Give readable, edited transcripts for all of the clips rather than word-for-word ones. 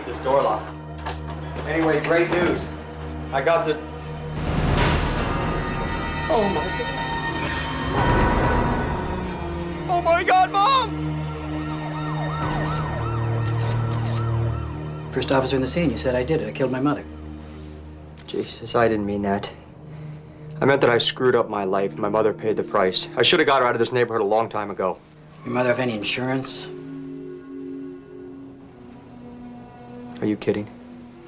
this door locked. Anyway, great news. I got the... Oh, my God. Oh, my God, Mom! First officer in the scene, you said I did it. I killed my mother. Jesus, I didn't mean that. I meant that I screwed up my life. My mother paid the price. I should have got her out of this neighborhood a long time ago. Your mother have any insurance? Are you kidding?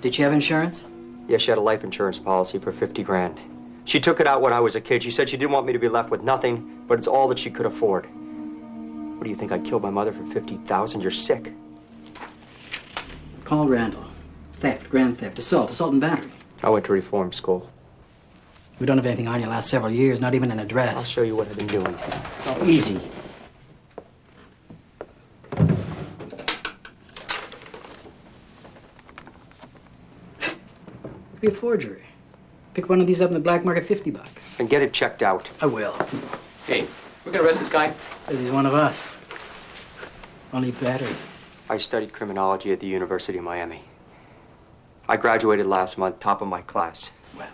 Did she have insurance? Yeah, she had a life insurance policy for 50 grand. She took it out when I was a kid. She said she didn't want me to be left with nothing, but it's all that she could afford. What do you think, I killed my mother for 50,000? You're sick. Paul Randall. Theft, grand theft, assault and battery. I went to reform school. We don't have anything on you last several years, not even an address. I'll show you what I've been doing. Oh, easy. Could be a forgery. Pick one of these up in the black market, $50. And get it checked out. I will. Hey, we're gonna arrest this guy? Says he's one of us. Only battery. I studied criminology at the University of Miami. I graduated last month, top of my class. Well,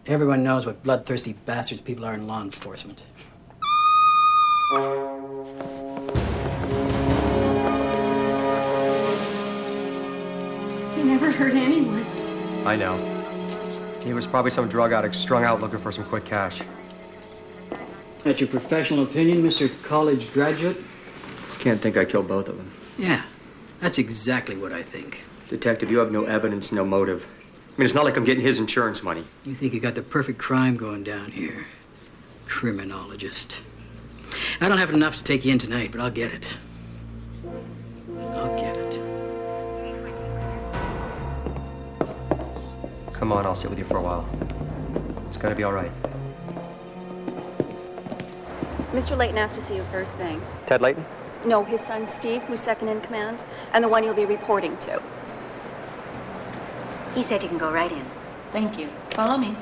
everyone knows what bloodthirsty bastards people are in law enforcement. He never hurt anyone. I know. He was probably some drug addict strung out looking for some quick cash. That's your professional opinion, Mr. College graduate? Can't think I killed both of them. Yeah, that's exactly what I think. Detective, you have no evidence, no motive. I mean, it's not like I'm getting his insurance money. You think you got the perfect crime going down here. Criminologist. I don't have enough to take you in tonight, but I'll get it. I'll get it. Come on, I'll sit with you for a while. It's gonna be all right. Mr. Layton asked to see you first thing. Ted Layton? No, his son Steve, who's second in command, and the one you'll be reporting to. He said you can go right in. Thank you. Follow me.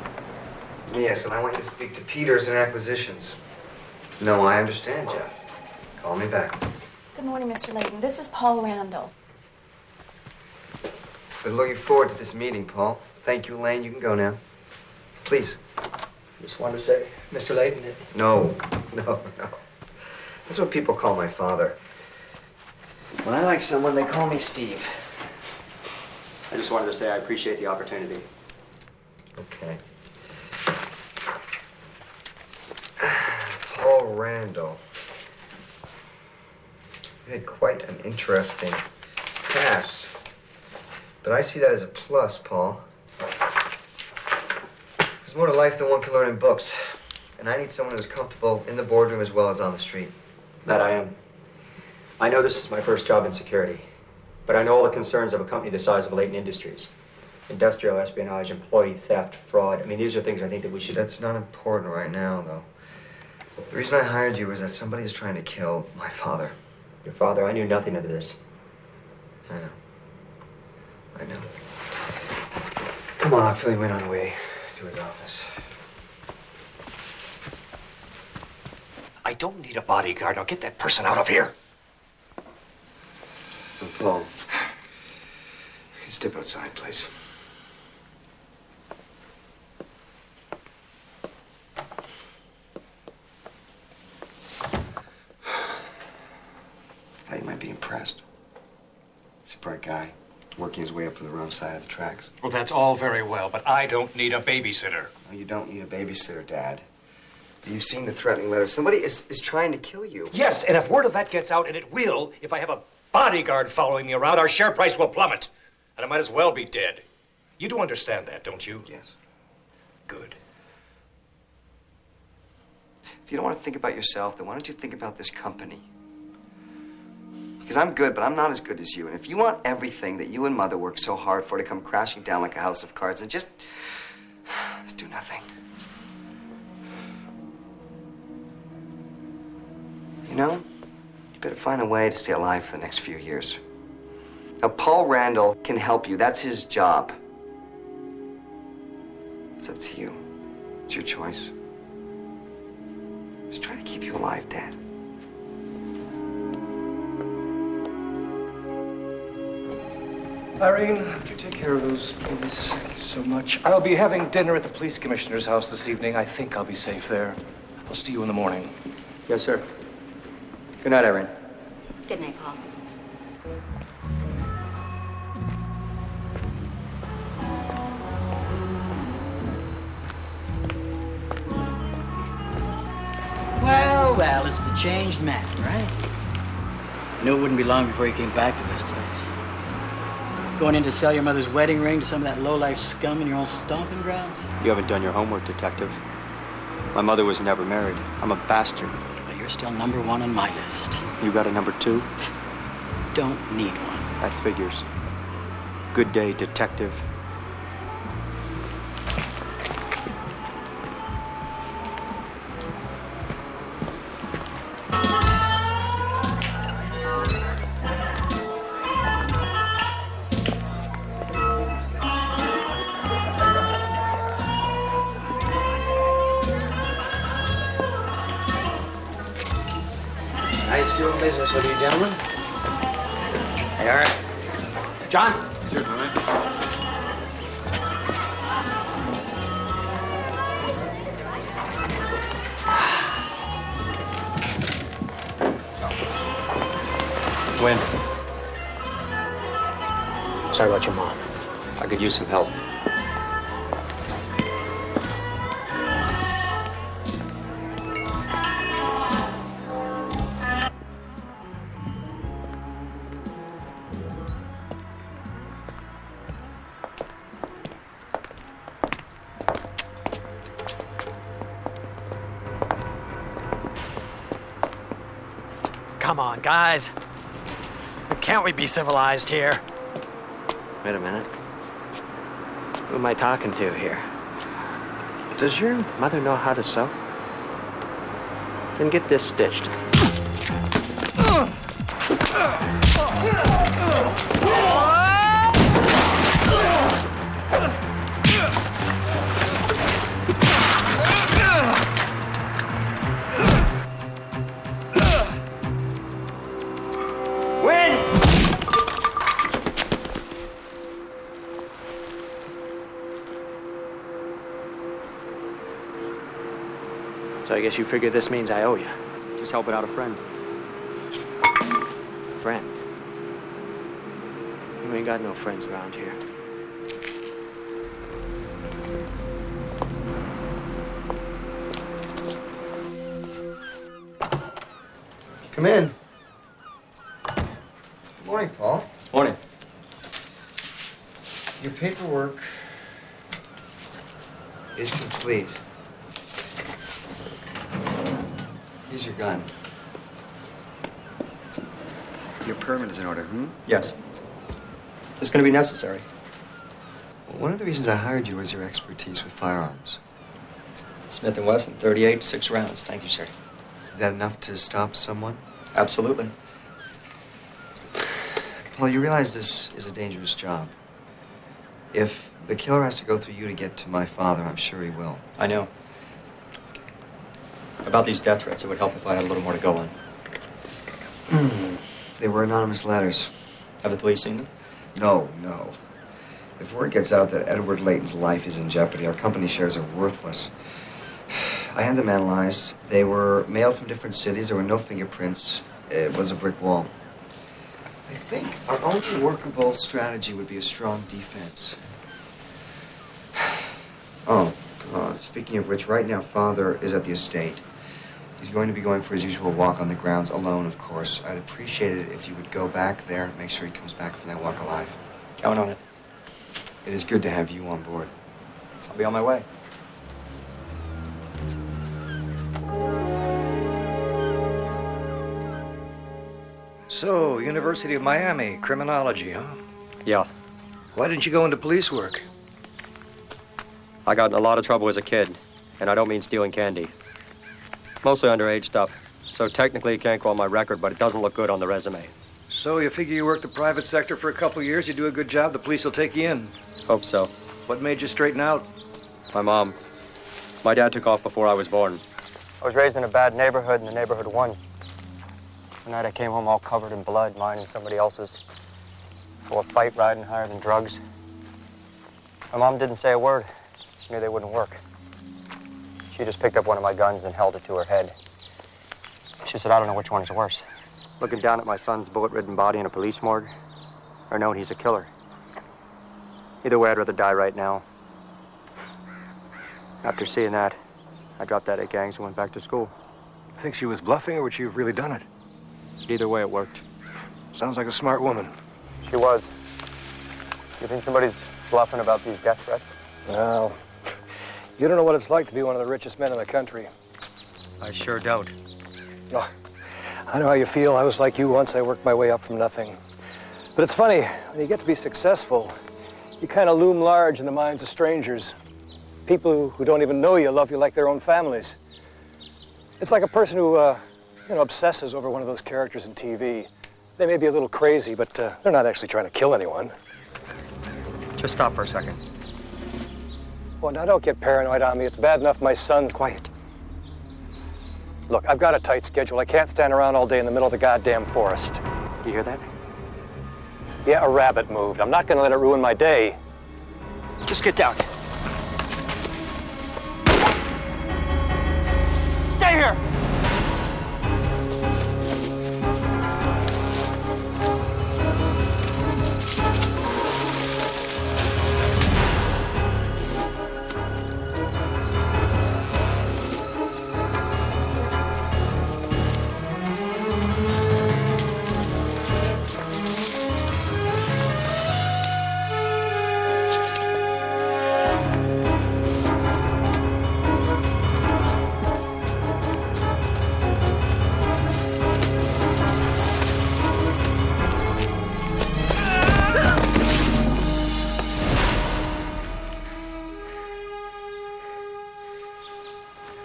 Yes, and I want you to speak to Peters and Acquisitions. No, I understand, Jeff. Call me back. Good morning, Mr. Layton. This is Paul Randall. Been looking forward to this meeting, Paul. Thank you, Elaine. You can go now. Please. Just wanted to say, Mr. Layton. No. That's what people call my father. When I like someone, they call me Steve. I just wanted to say I appreciate the opportunity. Okay. Paul Randall. You had quite an interesting past. But I see that as a plus, Paul. There's more to life than one can learn in books. And I need someone who's comfortable in the boardroom as well as on the street. That I am. I know this is my first job in security, but I know all the concerns of a company the size of Layton Industries. Industrial espionage, employee theft, fraud. I mean, these are things I think that we should... That's not important right now, though. The reason I hired you is that somebody is trying to kill my father. Your father, I knew nothing of this. I know. Come on, I'll fill you in on the way to his office. I don't need a bodyguard. Now get that person out of here. Paul, step outside, please. Thought you might be impressed. He's a bright guy, working his way up to the wrong side of the tracks. Well, that's all very well, but I don't need a babysitter. No, you don't need a babysitter, Dad. You've seen the threatening letters. Somebody is trying to kill you. Yes, and if word of that gets out, and it will, if I have a bodyguard following me around, our share price will plummet. And I might as well be dead. You do understand that, don't you? Yes. Good. If you don't want to think about yourself, then why don't you think about this company? Because I'm good, but I'm not as good as you. And if you want everything that you and Mother worked so hard for to come crashing down like a house of cards, then just do nothing. You know, you better find a way to stay alive for the next few years. Now, Paul Randall can help you. That's his job. It's up to you. It's your choice. Just try to keep you alive, Dad. Irene, would you take care of those, please? Thank you so much. I'll be having dinner at the police commissioner's house this evening. I think I'll be safe there. I'll see you in the morning. Yes, sir. Good night, Irene. Good night, Paul. Well, well, it's the changed man, right? I knew it wouldn't be long before you came back to this place. Going in to sell your mother's wedding ring to some of that low-life scum in your own stomping grounds? You haven't done your homework, Detective. My mother was never married. I'm a bastard. But you're still number one on my list. You got a number two? Don't need one. That figures. Good day, Detective. Nice doing business with you, gentlemen. Hey, all right. John? Cheers, my man. When? Sorry about your mom. I could use some help. Come on, guys. Can't we be civilized here? Wait a minute. Who am I talking to here? Does your mother know how to sew? Then get this stitched. So I guess you figure this means I owe you. Just helping out a friend. Friend? You ain't got no friends around here. Come in. Good morning, Paul. Morning. Your paperwork is complete. Here's your gun. Your permit is in order, Yes. It's going to be necessary. Well, one of the reasons I hired you was your expertise with firearms. Smith & Wesson, 38, 6 rounds. Thank you, sir. Is that enough to stop someone? Absolutely. Paul, you realize this is a dangerous job. If the killer has to go through you to get to my father, I'm sure he will. I know. About these death threats, it would help if I had a little more to go on. They were anonymous letters. Have the police seen them? No. If word gets out that Edward Layton's life is in jeopardy, our company shares are worthless. I had them analyzed. They were mailed from different cities. There were no fingerprints. It was a brick wall. I think our only workable strategy would be a strong defense. Oh, God. Speaking of which, right now, Father is at the estate. He's going to be going for his usual walk on the grounds, alone, of course. I'd appreciate it if you would go back there, make sure he comes back from that walk alive. Count on it. It is good to have you on board. I'll be on my way. So, University of Miami, criminology, huh? Yeah. Why didn't you go into police work? I got in a lot of trouble as a kid, and I don't mean stealing candy. Mostly underage stuff, so technically it can't go on my record, but it doesn't look good on the resume. So you figure you work the private sector for a couple years, you do a good job, the police will take you in. Hope so. What made you straighten out? My mom. My dad took off before I was born. I was raised in a bad neighborhood, and the neighborhood won. One night I came home all covered in blood, mine and somebody else's. Will a fight riding higher than drugs? My mom didn't say a word. She knew they wouldn't work. She just picked up one of my guns and held it to her head. She said, I don't know which one is worse. Looking down at my son's bullet-ridden body in a police morgue, or knowing he's a killer. Either way, I'd rather die right now. After seeing that, I dropped out of gangs and went back to school. I think she was bluffing, or would she have really done it? Either way, it worked. Sounds like a smart woman. She was. You think somebody's bluffing about these death threats? No. You don't know what it's like to be one of the richest men in the country. I sure don't. No. I know how you feel. I was like you once. I worked my way up from nothing. But it's funny, when you get to be successful, you kind of loom large in the minds of strangers. People who don't even know you love you like their own families. It's like a person who, obsesses over one of those characters in TV. They may be a little crazy, but they're not actually trying to kill anyone. Just stop for a second. Well, now don't get paranoid on me. It's bad enough my son's... Quiet. Look, I've got a tight schedule. I can't stand around all day in the middle of the goddamn forest. Do you hear that? Yeah, a rabbit moved. I'm not gonna let it ruin my day. Just get down. Stay here!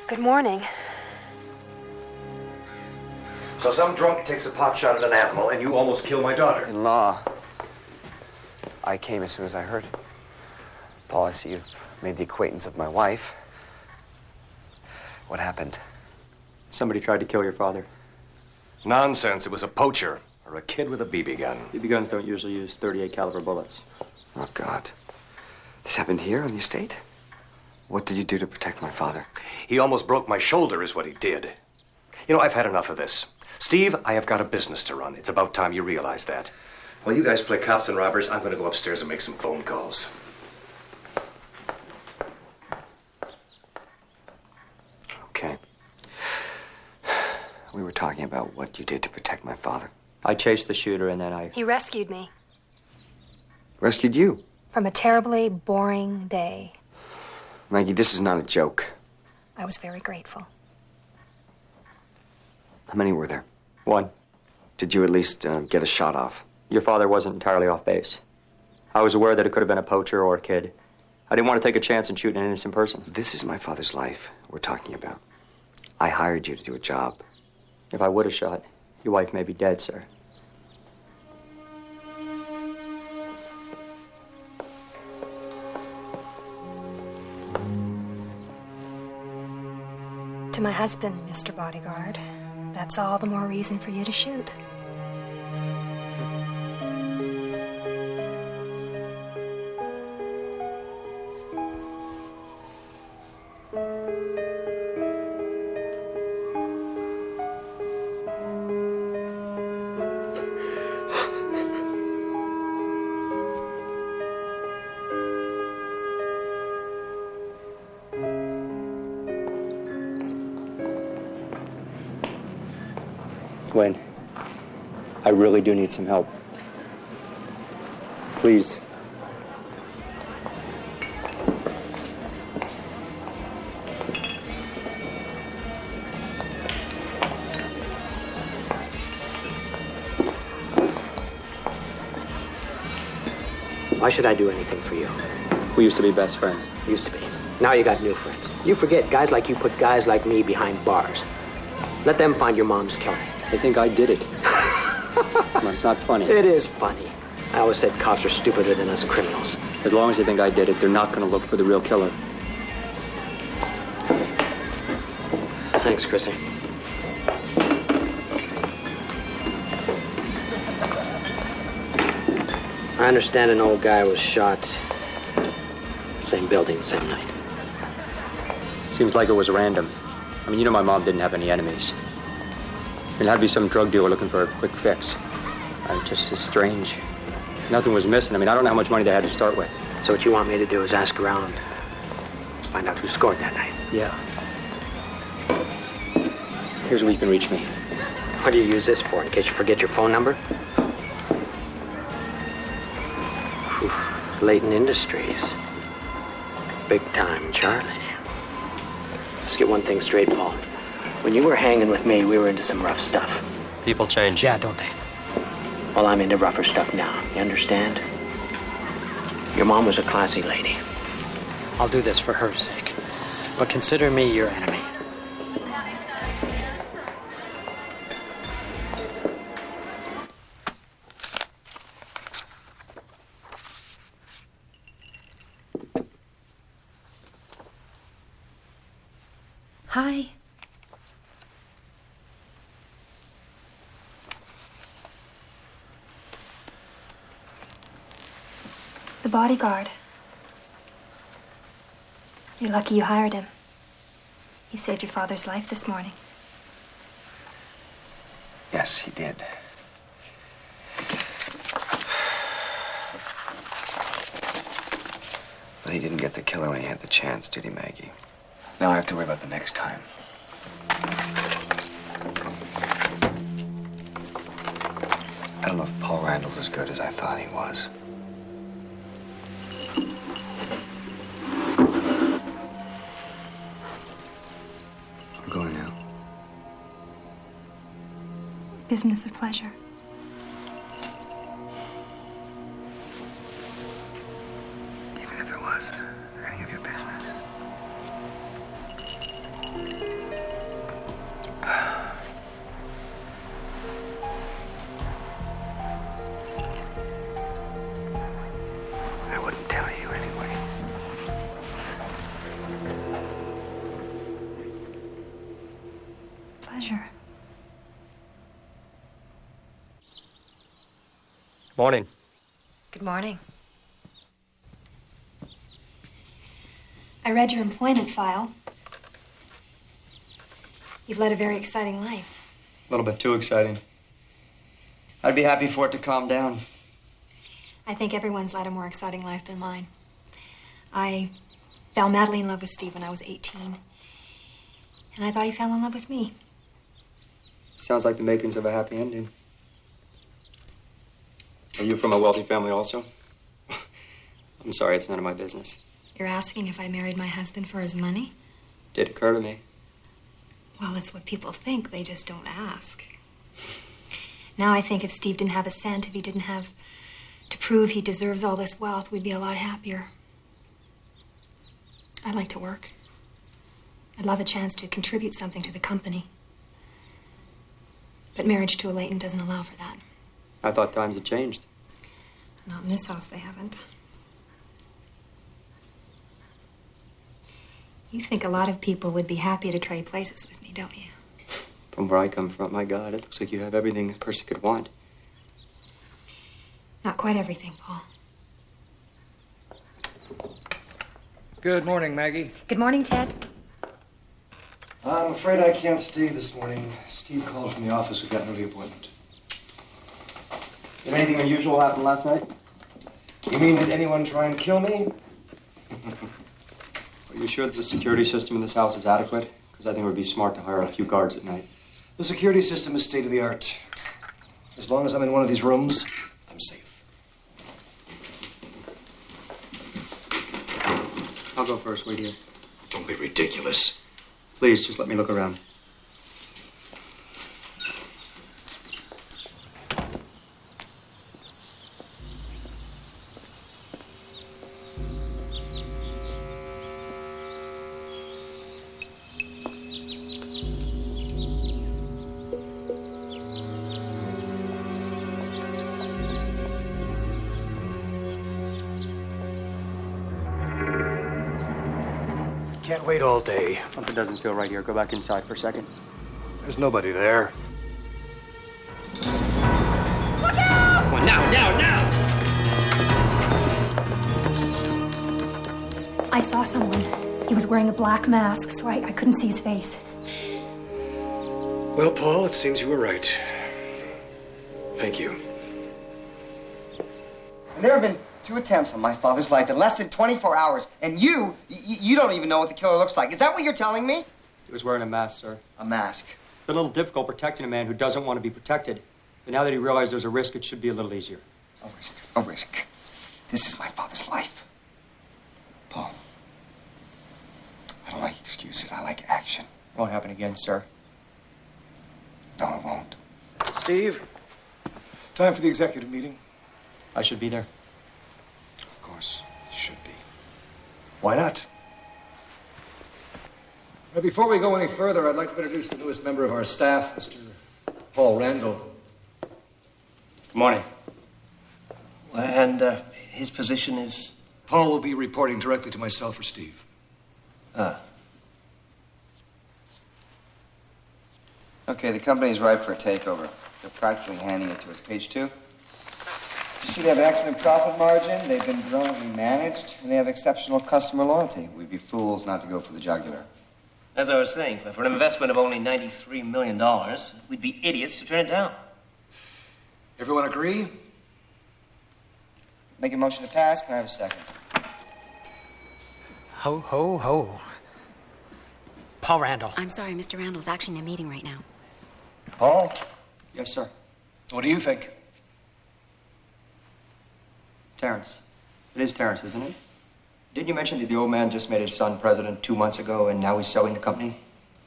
Good morning. So some drunk takes a pot shot at an animal, and you almost kill my daughter. In law, I came as soon as I heard. Paul, I see you've made the acquaintance of my wife. What happened? Somebody tried to kill your father. Nonsense. It was a poacher, or a kid with a BB gun. BB guns don't usually use .38 caliber bullets. Oh, God. This happened here on the estate? What did you do to protect my father? He almost broke my shoulder, is what he did. You know, I've had enough of this. Steve, I have got a business to run. It's about time you realize that. While you guys play cops and robbers, I'm going to go upstairs and make some phone calls. Okay. We were talking about what you did to protect my father. I chased the shooter and then He rescued me Rescued you. from a terribly boring day. Maggie, this is not a joke. I was very grateful. How many were there? One. Did you at least get a shot off? Your father wasn't entirely off base. I was aware that it could have been a poacher or a kid. I didn't want to take a chance and shoot an innocent person. This is my father's life we're talking about. I hired you to do a job. If I would have shot, your wife may be dead, sir. To my husband, Mr. Bodyguard, that's all the more reason for you to shoot. Gwen, I really do need some help. Please. Why should I do anything for you? We used to be best friends. Used to be. Now you got new friends. You forget, guys like you put guys like me behind bars. Let them find your mom's killer. They think I did it. It's not funny. It is funny. I always said cops are stupider than us criminals. As long as they think I did it, they're not going to look for the real killer. Thanks, Chrissy. I understand an old guy was shot. Same building, same night. Seems like it was random. I mean, you know my mom didn't have any enemies. It had to be some drug dealer looking for a quick fix. It's just as strange. Nothing was missing. I mean, I don't know how much money they had to start with. So what you want me to do is ask around to find out who scored that night? Yeah. Here's where you can reach me. What do you use this for, in case you forget your phone number? Leighton Industries. Big time, Charlie. Let's get one thing straight, Paul. When you were hanging with me, we were into some rough stuff. People change. Yeah, don't they? Well, I'm into rougher stuff now. You understand? Your mom was a classy lady. I'll do this for her sake. But consider me your enemy. Hi. The bodyguard. You're lucky you hired him. He saved your father's life this morning. Yes, he did. But he didn't get the killer when he had the chance, did he, Maggie? Now I have to worry about the next time. I don't know if Paul Randall's as good as I thought he was. I'm going now. Business or pleasure? Even if it was any of your business. I wouldn't tell you anyway. Pleasure. Morning. Good morning. I read your employment file. You've led a very exciting life. A little bit too exciting. I'd be happy for it to calm down. I think everyone's led a more exciting life than mine. I fell madly in love with Steve when I was 18. And I thought he fell in love with me. Sounds like the makings of a happy ending. Are you from a wealthy family also? I'm sorry, it's none of my business. You're asking if I married my husband for his money? Did occur to me. Well, it's what people think. They just don't ask. Now I think if Steve didn't have a cent, if he didn't have to prove he deserves all this wealth, we'd be a lot happier. I'd like to work. I'd love a chance to contribute something to the company. But marriage to a Leighton doesn't allow for that. I thought times had changed. Not in this house, they haven't. You think a lot of people would be happy to trade places with me, don't you? From where I come from, my God, it looks like you have everything a person could want. Not quite everything, Paul. Good morning, Maggie. Good morning, Ted. I'm afraid I can't stay this morning. Steve called from the office. We've got an early appointment. Did anything unusual happen last night? You mean, did anyone try and kill me? Are you sure that the security system in this house is adequate? Because I think it would be smart to hire a few guards at night. The security system is state of the art. As long as I'm in one of these rooms, I'm safe. I'll go first. Wait here. Don't be ridiculous. Please, just let me look around. Can't wait all day. Something doesn't feel right here. Go back inside for a second. There's nobody there. Come on, now! I saw someone. He was wearing a black mask, so I couldn't see his face. Well, Paul, it seems you were right. Thank you. There have been 2 attempts on my father's life in less than 24 hours, and you don't even know what the killer looks like. Is that what you're telling me? He was wearing a mask, sir. A mask. It's a little difficult protecting a man who doesn't want to be protected. But now that he realized there's a risk, it should be a little easier. A risk. A risk. This is my father's life. Paul, I don't like excuses. I like action. Won't happen again, sir. No, it won't. Steve, time for the executive meeting. I should be there. Of course, it should be. Why not? Well, before we go any further, I'd like to introduce the newest member of our staff, Mr. Paul Randall. Good morning. And his position is? Paul will be reporting directly to myself or Steve. Okay, the company's ripe for a takeover. They're practically handing it to us. Page 2. You see, they have an excellent profit margin, they've been brilliantly managed, and they have exceptional customer loyalty. We'd be fools not to go for the jugular. As I was saying, for an investment of only $93 million, we'd be idiots to turn it down. Everyone agree? Make a motion to pass. Can I have a second? Ho, ho, ho. Paul Randall. I'm sorry, Mr. Randall's actually in a meeting right now. Paul? Yes, sir. What do you think? Terrence. It is Terrence, isn't it? Didn't you mention that the old man just made his son president 2 months ago and now he's selling the company?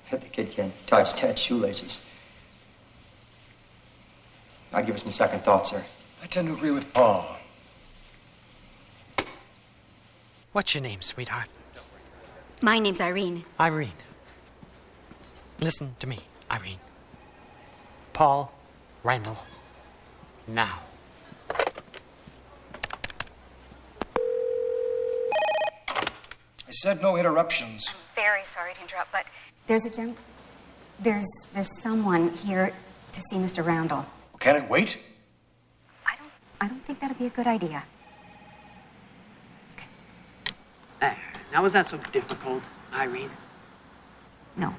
The kid can't tie his dad's shoelaces. I'd give it some second thought, sir. I tend to agree with Paul. What's your name, sweetheart? My name's Irene. Irene. Listen to me, Irene. Paul Randall. Now. I said no interruptions. I'm very sorry to interrupt, but there's someone here to see Mr. Randall. Can it wait? I don't think that'd be a good idea. Now, was that so difficult, Irene? No.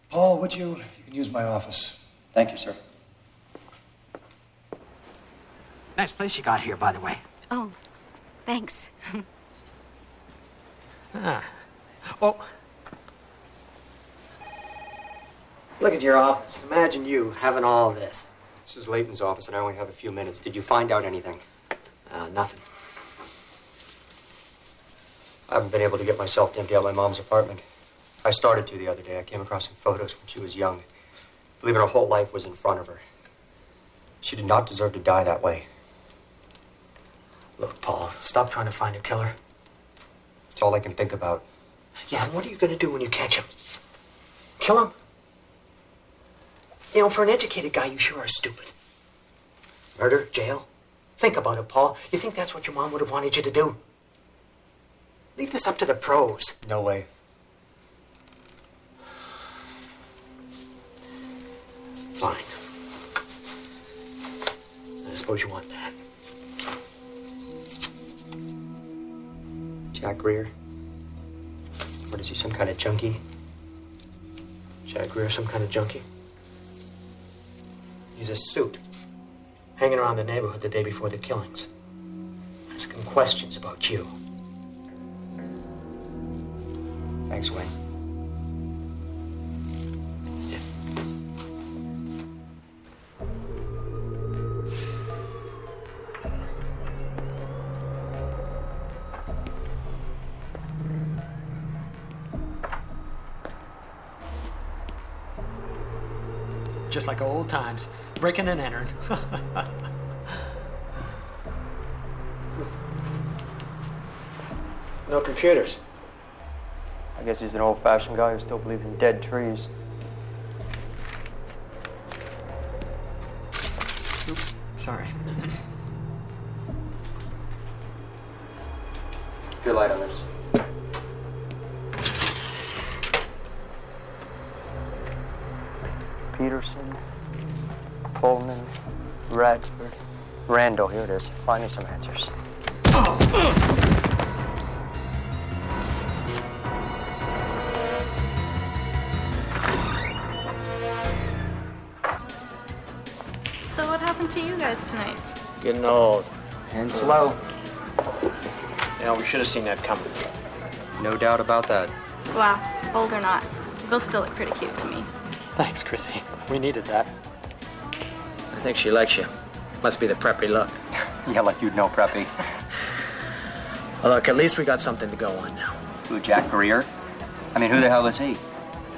Paul, would you? You can use my office. Thank you, sir. Nice place you got here, by the way. Oh, thanks. Oh. Look at your office. Imagine you having all this. This is Layton's office and I only have a few minutes. Did you find out anything? Nothing. I haven't been able to get myself to empty out my mom's apartment. I started to the other day. I came across some photos when she was young. Believe it, her whole life was in front of her. She did not deserve to die that way. Look, Paul, stop trying to find a killer. It's all I can think about. Yeah, and what are you going to do when you catch him? Kill him? You know, for an educated guy, you sure are stupid. Murder, jail. Think about it, Paul. You think that's what your mom would have wanted you to do? Leave this up to the pros. No way. Fine. I suppose you want that. Jack Greer? What is he, some kind of junkie? Jack Greer, some kind of junkie? He's a suit, hanging around the neighborhood the day before the killings, asking questions about you. Thanks, Wayne. Just like old times, breaking and entering. No computers. I guess he's an old-fashioned guy who still believes in dead trees. Oops, sorry. Keep your light on this. Peterson, Pullman, Radford, Randall. Here it is. Find me some answers. happened to you guys tonight? Getting old. And slow. You know, we should have seen that coming. No doubt about that. Wow, old or not, you both still look pretty cute to me. Thanks, Chrissy. We needed that. I think she likes you. Must be the preppy look. Yeah, like you'd know Preppy. Well, look, at least we got something to go on now. Who, Jack Greer? I mean, who the hell is he?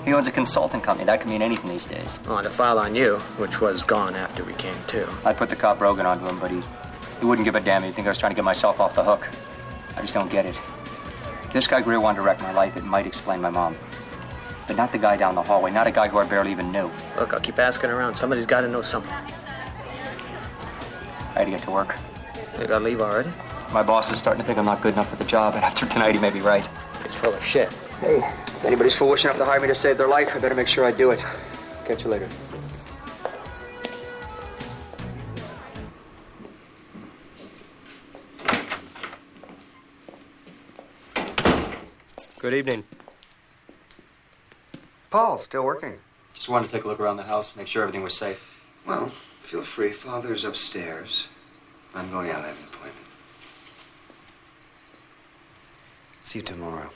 He owns a consulting company. That could mean anything these days. Well, and the file on you, which was gone after we came to. I put the cop Rogan onto him, but he wouldn't give a damn. He'd think I was trying to get myself off the hook. I just don't get it. If this guy Greer wanted to wreck my life, it might explain my mom. But not the guy down the hallway, not a guy who I barely even knew. Look, I'll keep asking around. Somebody's got to know something. I had to get to work. You gotta leave already? My boss is starting to think I'm not good enough for the job, and after tonight, he may be right. He's full of shit. Hey, if anybody's foolish enough to hire me to save their life, I better make sure I do it. Catch you later. Good evening. Paul, still working? Just wanted to take a look around the house, make sure everything was safe. Well, feel free. Father's upstairs. I'm going out. I have an appointment. See you tomorrow.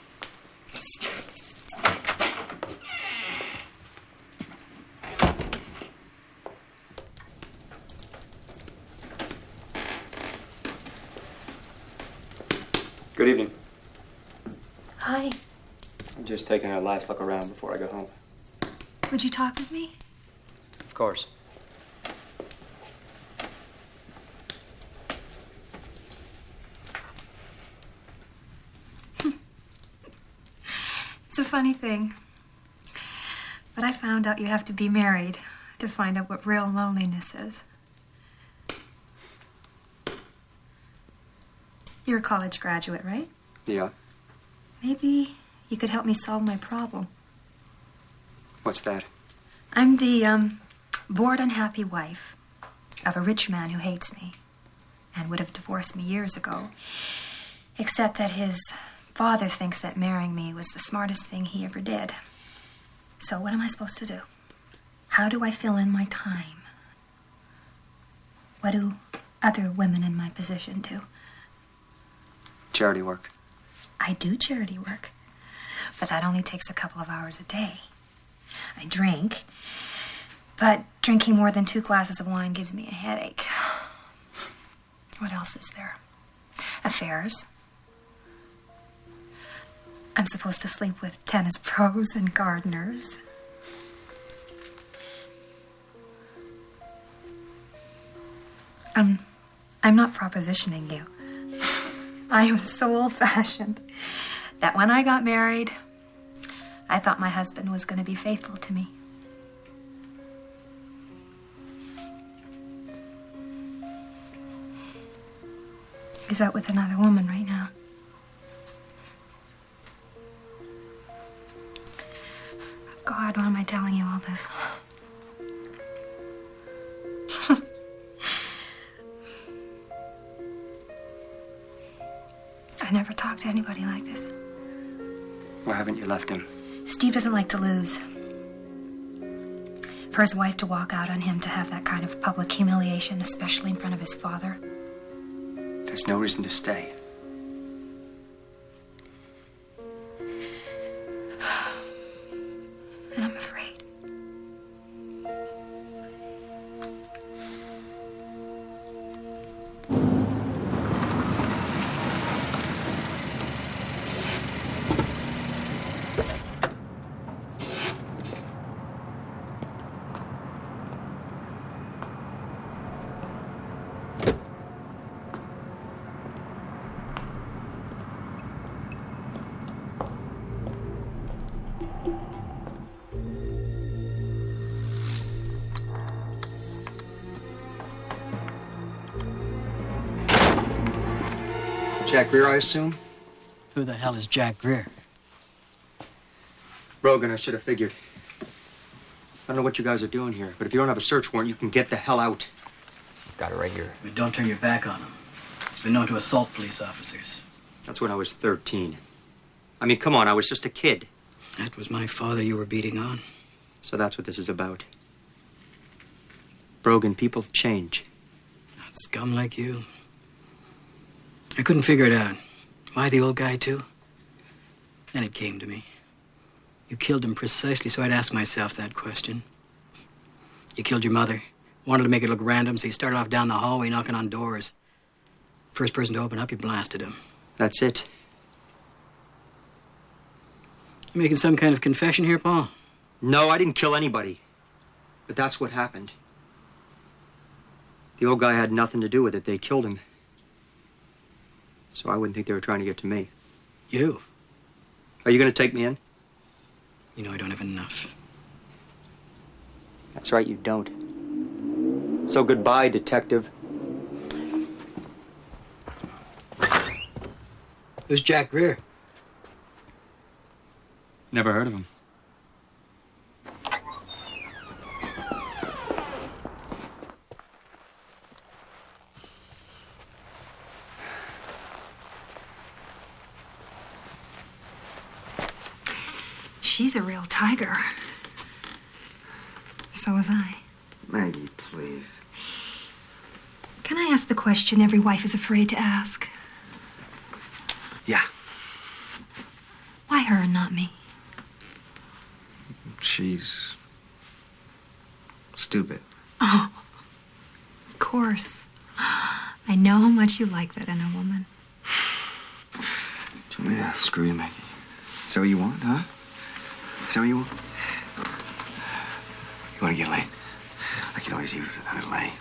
Good evening. Hi. I'm just taking a last look around before I go home. Would you talk with me? Of course. It's a funny thing. But I found out you have to be married to find out what real loneliness is. You're a college graduate, right? Yeah. Maybe you could help me solve my problem. What's that? I'm the, bored, unhappy wife of a rich man who hates me and would have divorced me years ago, except that his father thinks that marrying me was the smartest thing he ever did. So what am I supposed to do? How do I fill in my time? What do other women in my position do? Charity work. I do charity work, but that only takes a couple of hours a day. I drink, but drinking more than 2 glasses of wine gives me a headache. What else is there? Affairs. I'm supposed to sleep with tennis pros and gardeners. I'm not propositioning you. I am so old-fashioned that when I got married, I thought my husband was going to be faithful to me. He's out with another woman right now. God, why am I telling you all this? I never talked to anybody like this. Why haven't you left him? Steve doesn't like to lose. For his wife to walk out on him, to have that kind of public humiliation, especially in front of his father. There's no reason to stay. And I'm afraid. Jack Greer, I assume? Who the hell is Jack Greer? Rogan, I should have figured. I don't know what you guys are doing here, but if you don't have a search warrant, you can get the hell out. Got it right here. But don't turn your back on him. He's been known to assault police officers. That's when I was 13. I mean, come on, I was just a kid. That was my father you were beating on. So that's what this is about. Brogan, people change. Scum like you. I couldn't figure it out. Why the old guy, too? Then it came to me. You killed him precisely so I'd ask myself that question. You killed your mother. Wanted to make it look random, so you started off down the hallway knocking on doors. First person to open up, you blasted him. That's it. You making some kind of confession here, Paul? No, I didn't kill anybody. But that's what happened. The old guy had nothing to do with it. They killed him. So I wouldn't think they were trying to get to me. You? Are you going to take me in? You know I don't have enough. That's right, you don't. So goodbye, detective. Who's Jack Greer? Never heard of him. She's a real tiger. So was I. Maggie, please. Can I ask the question every wife is afraid to ask? Yeah. Why her and not me? She's stupid. Oh, of course. I know how much you like that in a woman. So, yeah, screw you, Maggie. Is that what you want, huh? Is that what you want? You want to get laid? I could always use another lay.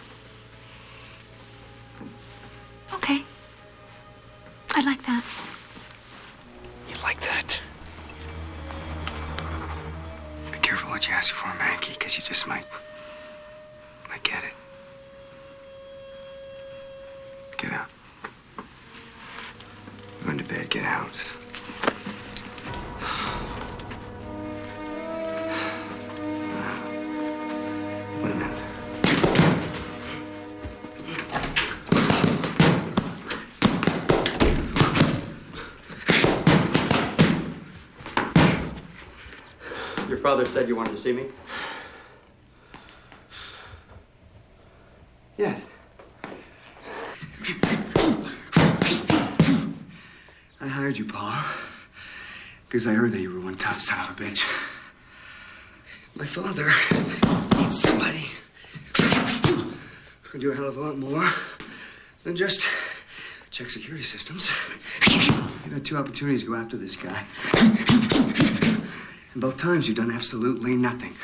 Okay. I like that. You like that? Be careful what you ask for, Maggie, because you just might get it. Get out. Going to bed, get out. Wait a minute. Your father said you wanted to see me? Yes. I hired you, Paul, because I heard that you were one tough son of a bitch. My father needs somebody who can do a hell of a lot more than just check security systems. You've had 2 opportunities to go after this guy. And both times you've done absolutely nothing.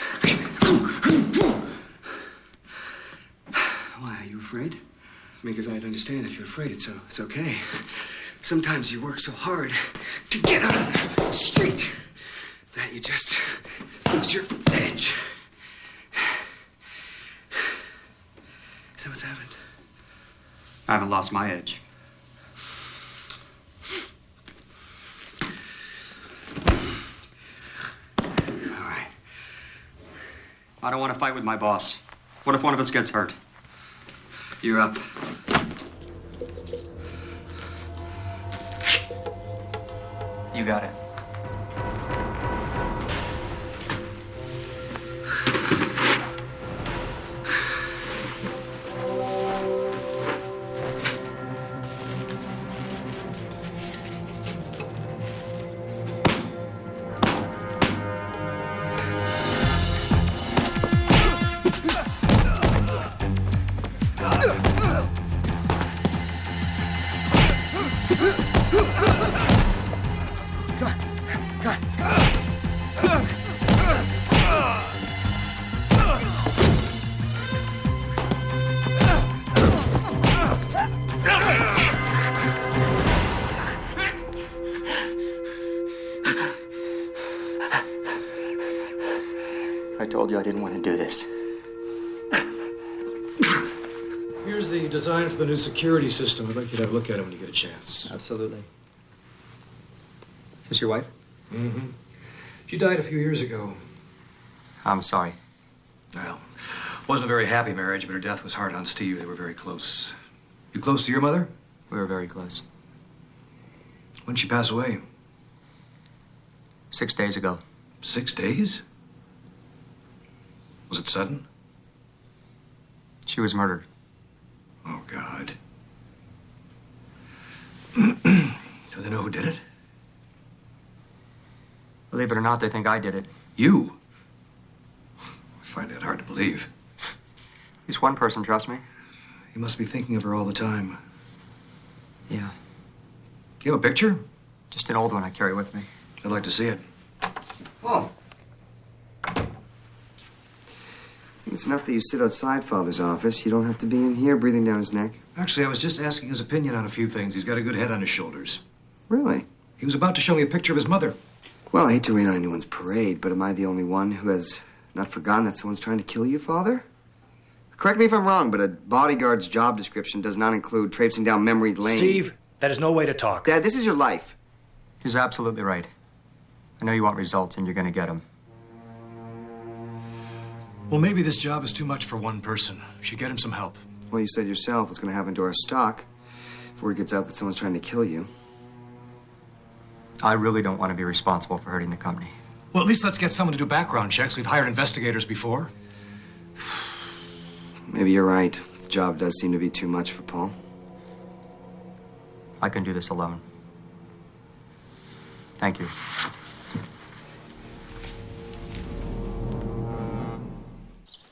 Why, are you afraid? I mean, because I'd understand if you're afraid. It's okay. Sometimes you work so hard to get out of the street that you just lose your edge. Is that what's happened? I haven't lost my edge. All right. I don't want to fight with my boss. What if one of us gets hurt? You're up. You got it. I told you I didn't want to do this. Here's the design for the new security system. I'd like you to have a look at it when you get a chance. Absolutely. Is this your wife? Mm-hmm. She died a few years ago. I'm sorry. Well, wasn't a very happy marriage, but her death was hard on Steve. They were very close. You close to your mother? We were very close. When'd she pass away? 6 days ago. 6 days? Was it sudden? She was murdered. Oh, God. So they know who did it? Believe it or not, they think I did it. You? I find that hard to believe. At least one person trusts me. You must be thinking of her all the time. Yeah. You have a picture? Just an old one I carry with me. I'd like to see it. Oh. I think it's enough that you sit outside Father's office. You don't have to be in here breathing down his neck. Actually, I was just asking his opinion on a few things. He's got a good head on his shoulders. Really? He was about to show me a picture of his mother. Well, I hate to rain on anyone's parade, but am I the only one who has not forgotten that someone's trying to kill you, Father? Correct me if I'm wrong, but a bodyguard's job description does not include traipsing down memory lane. Steve, that is no way to talk. Dad, this is your life. He's absolutely right. I know you want results, and you're going to get them. Well, maybe this job is too much for one person. We should get him some help. Well, you said yourself what's going to happen to our stock if word gets out that someone's trying to kill you. I really don't want to be responsible for hurting the company. Well, at least let's get someone to do background checks. We've hired investigators before. Maybe you're right. The job does seem to be too much for Paul. I can do this alone. Thank you.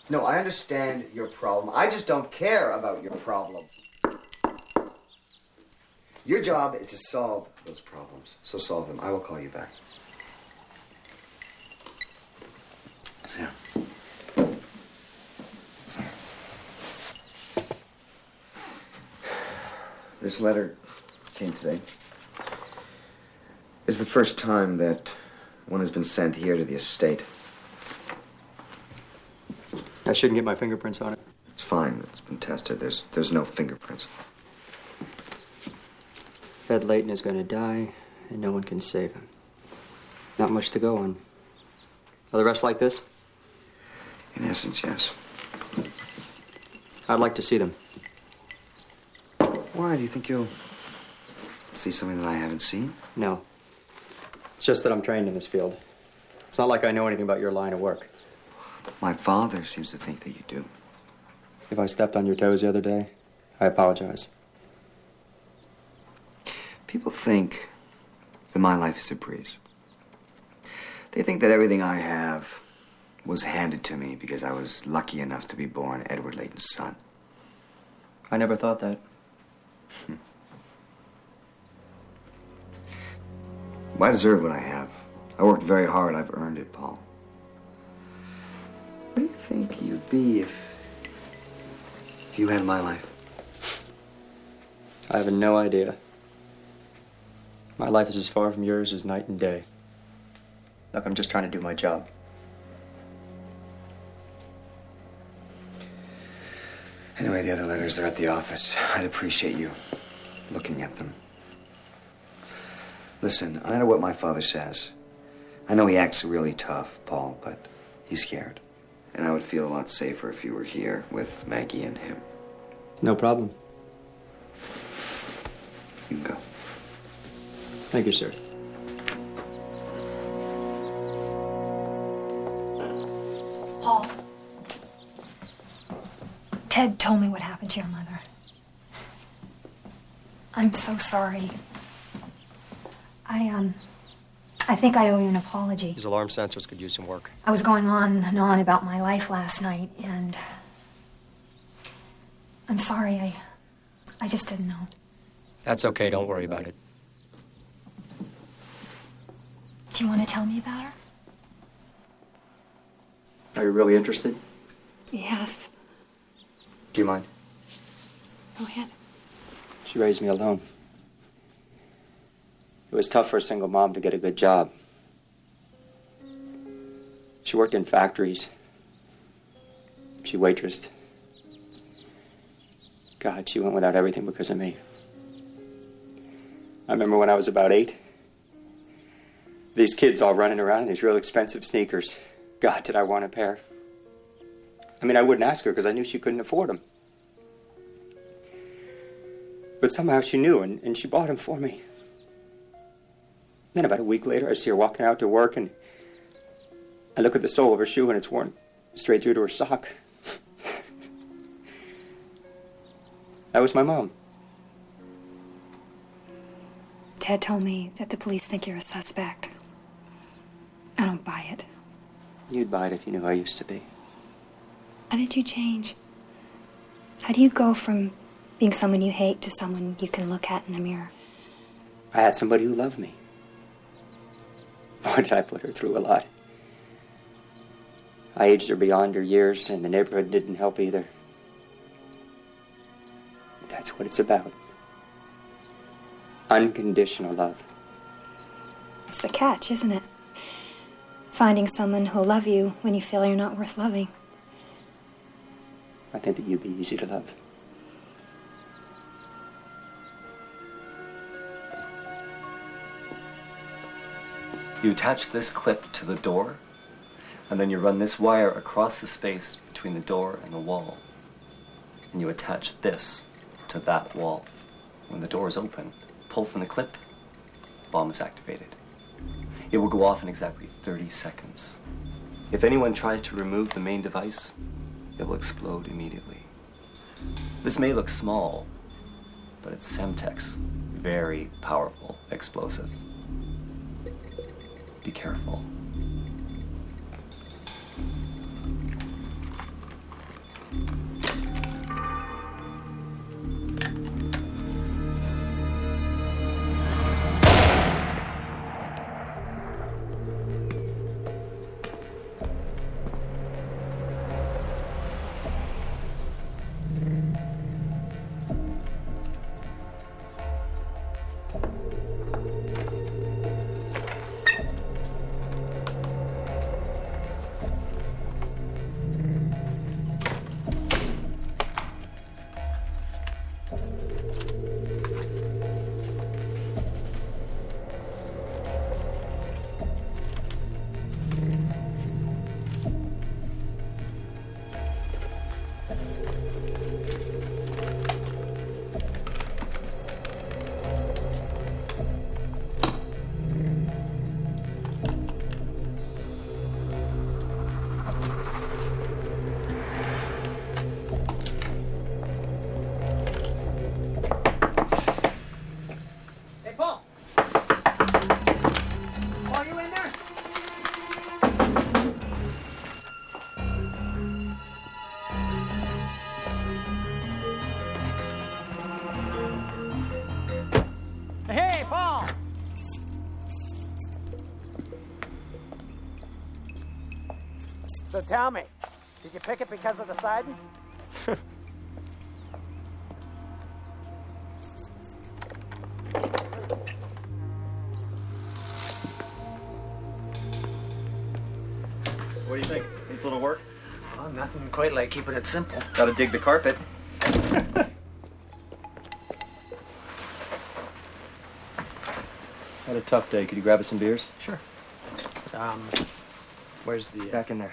No, I understand your problem. I just don't care about your problems. Your job is to solve those problems. So solve them. I will call you back. So. This letter came today. It's the first time that one has been sent here to the estate. I shouldn't get my fingerprints on it. It's fine. It's been tested. There's no fingerprints. Ed Layton is going to die, and no one can save him. Not much to go on. Are the rest like this? In essence, yes. I'd like to see them. Why? Do you think you'll see something that I haven't seen? No. It's just that I'm trained in this field. It's not like I know anything about your line of work. My father seems to think that you do. If I stepped on your toes the other day, I apologize. People think that my life is a breeze. They think that everything I have was handed to me because I was lucky enough to be born Edward Layton's son. I never thought that. Well, I deserve what I have. I worked very hard. I've earned it, Paul. What do you think you'd be if you had my life? I have no idea. My life is as far from yours as night and day. Look, I'm just trying to do my job. Anyway, the other letters are at the office. I'd appreciate you looking at them. Listen, no matter what my father says, I know he acts really tough, Paul, but he's scared. And I would feel a lot safer if you were here with Maggie and him. No problem. You can go. Thank you, sir. Paul. Ted told me what happened to your mother. I'm so sorry. I think I owe you an apology. These alarm sensors could use some work. I was going on and on about my life last night, and I'm sorry. I just didn't know. That's okay. Don't worry about it. Do you want to tell me about her? Are you really interested? Yes. Do you mind? Go ahead. She raised me alone. It was tough for a single mom to get a good job. She worked in factories. She waitressed. God, she went without everything because of me. I remember when I was about 8. These kids all running around in these real expensive sneakers. God, did I want a pair. I mean, I wouldn't ask her because I knew she couldn't afford them. But somehow she knew, and she bought them for me. Then about a week later, I see her walking out to work, and I look at the sole of her shoe, and it's worn straight through to her sock. That was my mom. Ted told me that the police think you're a suspect. I don't buy it. You'd buy it if you knew who I used to be. How did you change? How do you go from being someone you hate to someone you can look at in the mirror? I had somebody who loved me. Boy, did I put her through a lot. I aged her beyond her years, and the neighborhood didn't help either. But that's what it's about. Unconditional love. It's the catch, isn't it? Finding someone who'll love you when you feel you're not worth loving. I think that you'd be easy to love. You attach this clip to the door, and then you run this wire across the space between the door and the wall. And you attach this to that wall. When the door is open, pull from the clip, bomb is activated. It will go off in exactly 30 seconds. If anyone tries to remove the main device, it will explode immediately. This may look small, but it's Semtech's very powerful explosive. Be careful. Hey, Paul! So tell me, did you pick it because of the siding? What do you think? Needs a little work? Well, nothing quite like keeping it simple. Gotta dig the carpet. Had a tough day. Could you grab us some beers? Sure. Where's the... Back in there.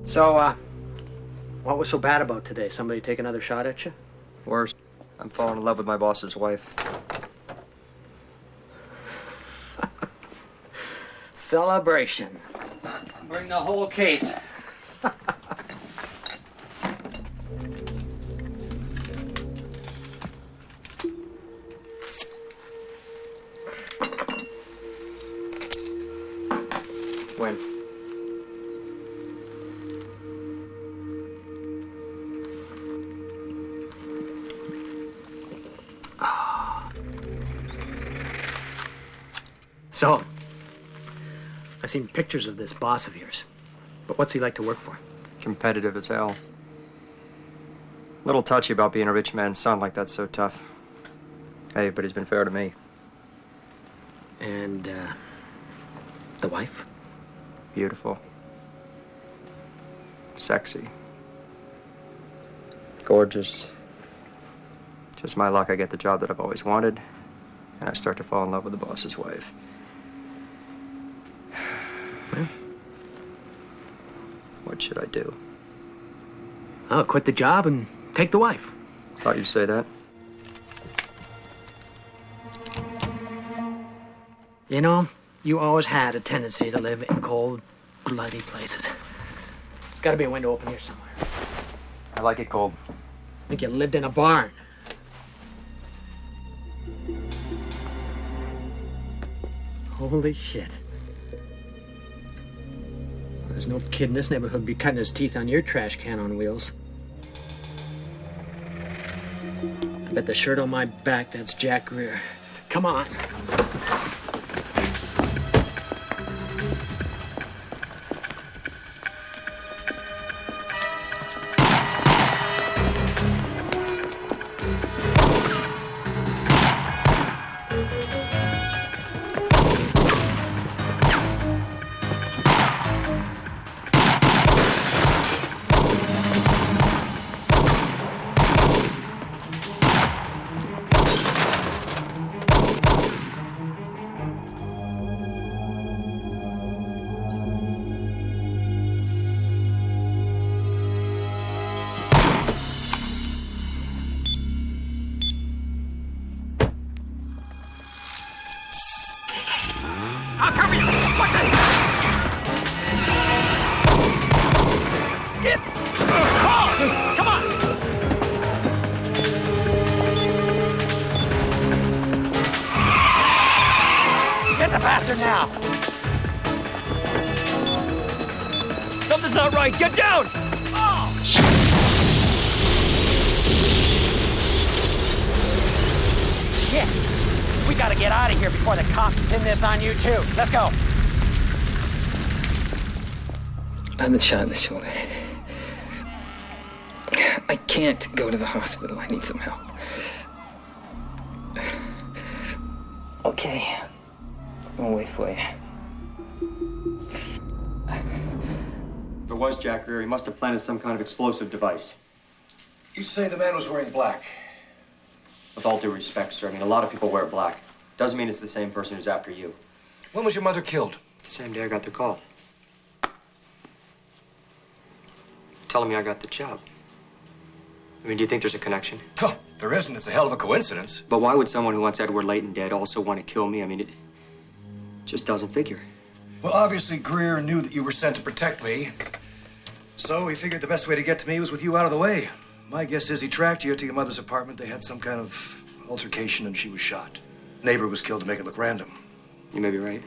So, what was so bad about today? Somebody take another shot at you? Worse, I'm falling in love with my boss's wife. Celebration. Bring the whole case. When? So, I've seen pictures of this boss of yours. But what's he like to work for? Competitive as hell. Little touchy about being a rich man's son, like that's so tough. Hey, but he's been fair to me. And, the wife? Beautiful. Sexy. gorgeous. Just my luck, I get the job that I've always wanted, and I start to fall in love with the boss's wife. What should I do? Oh, quit the job and take the wife. Thought you'd say that. You know, you always had a tendency to live in cold, bloody places. There's got to be a window open here somewhere. I like it cold. I think you lived in a barn. Holy shit. There's no kid in this neighborhood who'd be cutting his teeth on your trash can on wheels. I bet the shirt on my back, that's Jack Greer. Come on. I'll cover you! Watch it! Get! Oh! Come on! Get the bastard now! Something's not right! Get down! Oh! Shit! We gotta get out of here before the cops pin this on you, too. Let's go. I've been shot in the shoulder. I can't go to the hospital. I need some help. Okay. I'll wait for you. If it was Jack Greer, he must have planted some kind of explosive device. You say the man was wearing black? With all due respect, sir, I mean, a lot of people wear black. Doesn't mean it's the same person who's after you. When was your mother killed? The same day I got the call. Telling me I got the job. I mean, do you think there's a connection? Oh, there isn't. It's a hell of a coincidence. But why would someone who wants Edward Layton dead also want to kill me? I mean, it just doesn't figure. Well, obviously, Greer knew that you were sent to protect me. So he figured the best way to get to me was with you out of the way. My guess is he tracked you to your mother's apartment. They had some kind of altercation and she was shot. Neighbor was killed to make it look random. You may be right.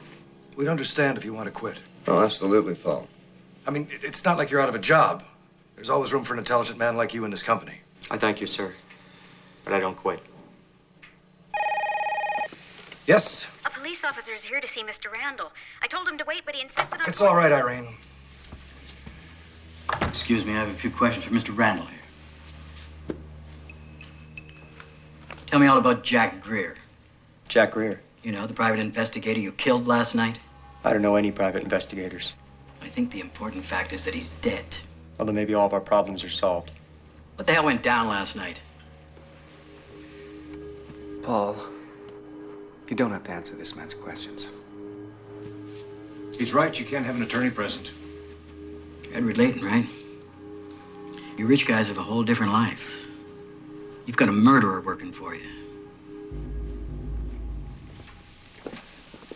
We'd understand if you want to quit. Oh, absolutely, Paul. I mean, it's not like you're out of a job. There's always room for an intelligent man like you in this company. I thank you, sir. But I don't quit. Yes? A police officer is here to see Mr. Randall. I told him to wait, but he insisted on... It's all right, Irene. Excuse me, I have a few questions for Mr. Randall here. Tell me all about Jack Greer. Jack Greer? You know, the private investigator you killed last night? I don't know any private investigators. I think the important fact is that he's dead. Well, then maybe all of our problems are solved. What the hell went down last night? Paul, you don't have to answer this man's questions. He's right. You can't have an attorney present. Edward Layton, right? You rich guys have a whole different life. You've got a murderer working for you.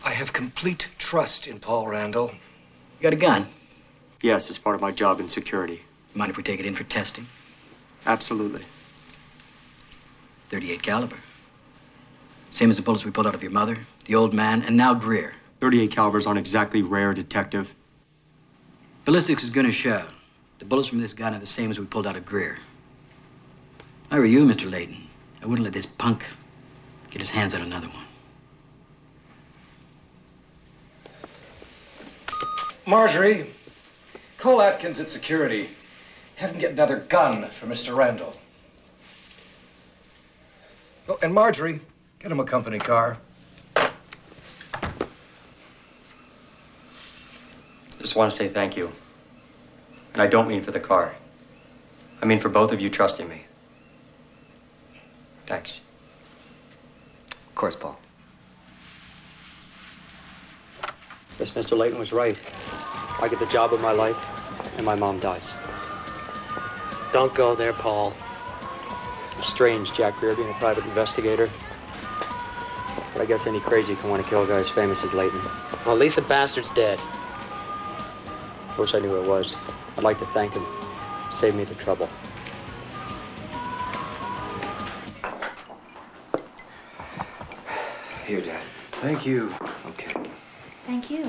I have complete trust in Paul Randall. You got a gun? Yes, as part of my job in security. Mind if we take it in for testing? Absolutely. 38 caliber. Same as the bullets we pulled out of your mother, the old man, and now Greer. 38 calibers aren't exactly rare, Detective. Ballistics is gonna show. The bullets from this gun are the same as we pulled out of Greer. If I were you, Mr. Layton, I wouldn't let this punk get his hands on another one. Marjorie, call Atkins at security. Have him get another gun for Mr. Randall. Oh, and Marjorie, get him a company car. I just want to say thank you. And I don't mean for the car. I mean for both of you trusting me. Thanks. Of course, Paul. Guess Mr. Layton was right. I get the job of my life, and my mom dies. Don't go there, Paul. It's strange, Jack Greer being a private investigator. But I guess any crazy can want to kill a guy as famous as Layton. Well, at least the bastard's dead. I wish I knew who it was. I'd like to thank him. Saved me the trouble. Here, Dad. Thank you. Okay. Thank you.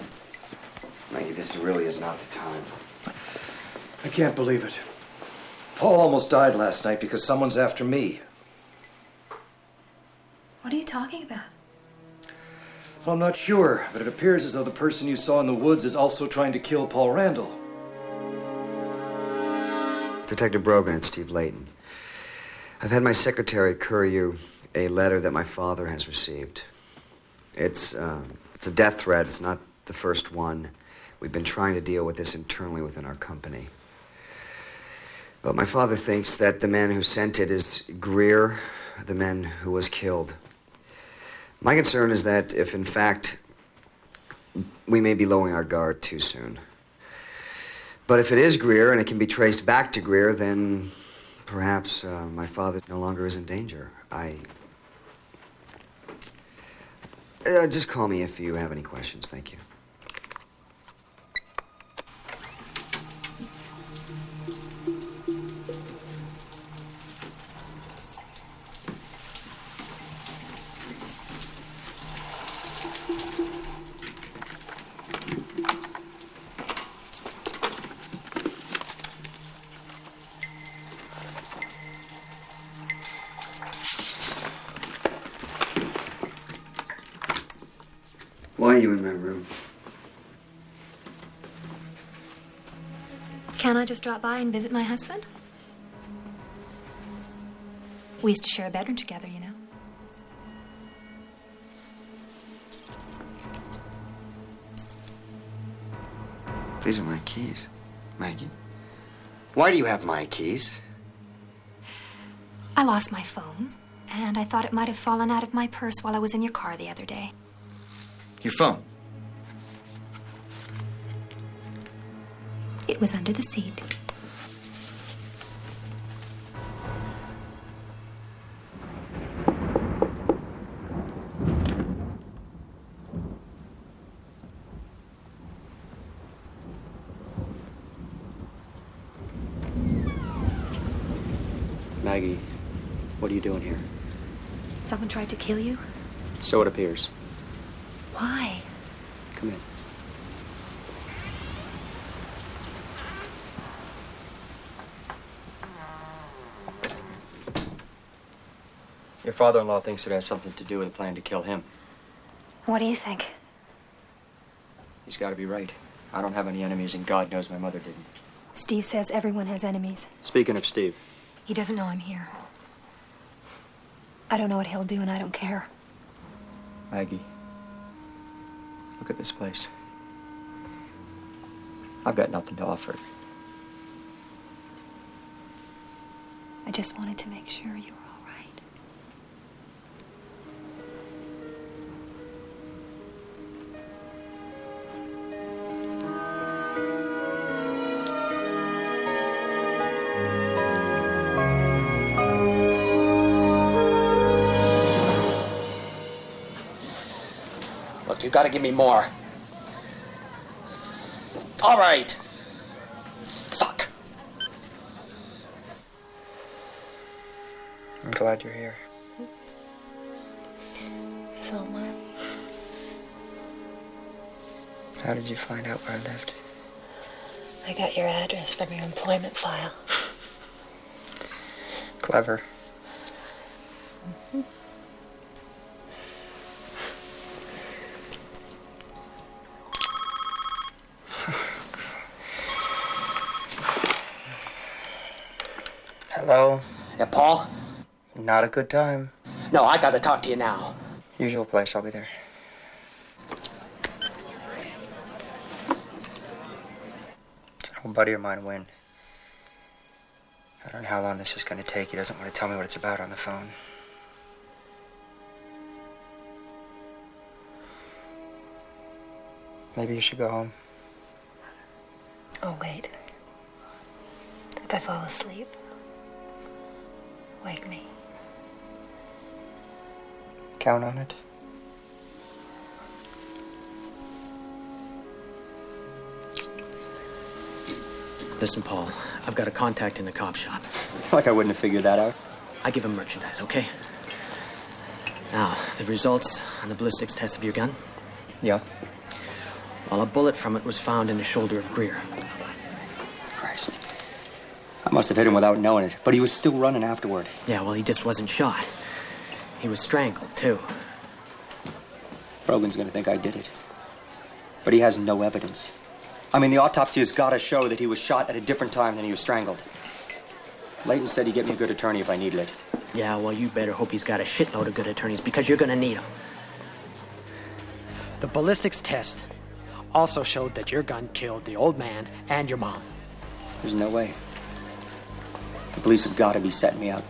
Maggie, this really is not the time. I can't believe it. Paul almost died last night because someone's after me. What are you talking about? Well, I'm not sure, but it appears as though the person you saw in the woods is also trying to kill Paul Randall. Detective Brogan and Steve Layton. I've had my secretary courier you a letter that my father has received. It's a death threat. It's not the first one. We've been trying to deal with this internally within our company. But my father thinks that the man who sent it is Greer, the man who was killed. My concern is that if, in fact, we may be lowering our guard too soon. But if it is Greer and it can be traced back to Greer, then perhaps my father no longer is in danger. Just call me if you have any questions. Thank you. Why are you in my room? Can I just drop by and visit my husband? We used to share a bedroom together, you know. These are my keys, Maggie. Why do you have my keys? I lost my phone, and I thought it might have fallen out of my purse while I was in your car the other day. Your phone? It was under the seat. Maggie, what are you doing here? Someone tried to kill you? So it appears. Why? Come in. Your father-in-law thinks it has something to do with a plan to kill him. What do you think? He's got to be right. I don't have any enemies, and God knows my mother didn't. Steve says everyone has enemies. Speaking of Steve. He doesn't know I'm here. I don't know what he'll do, and I don't care. Maggie, look at this place. I've got nothing to offer. I just wanted to make sure you were all right. Look, you gotta give me more. All right. Fuck. I'm glad you're here. So am I. How did you find out where I lived? I got your address from your employment file. Clever. Hello? Yeah, Paul? Not a good time. No, I gotta talk to you now. Usual place, I'll be there. It's an old buddy of mine, Win. I don't know how long this is gonna take. He doesn't want to tell me what it's about on the phone. Maybe you should go home. Oh, wait. If I fall asleep, wake me. Count on it. Listen, Paul, I've got a contact in the cop shop. Like I wouldn't have figured that out. I give him merchandise, okay? Now, the results on the ballistics test of your gun? Yeah. Well, a bullet from it was found in the shoulder of Greer. Christ. I must have hit him without knowing it, but he was still running afterward. Yeah, well, he just wasn't shot. He was strangled, too. Brogan's gonna think I did it. But he has no evidence. I mean, the autopsy has gotta show that he was shot at a different time than he was strangled. Layton said he'd get me a good attorney if I needed it. Yeah, well, you better hope he's got a shitload of good attorneys, because you're gonna need them. The ballistics test also showed that your gun killed the old man and your mom. There's no way. The police have gotta be setting me up.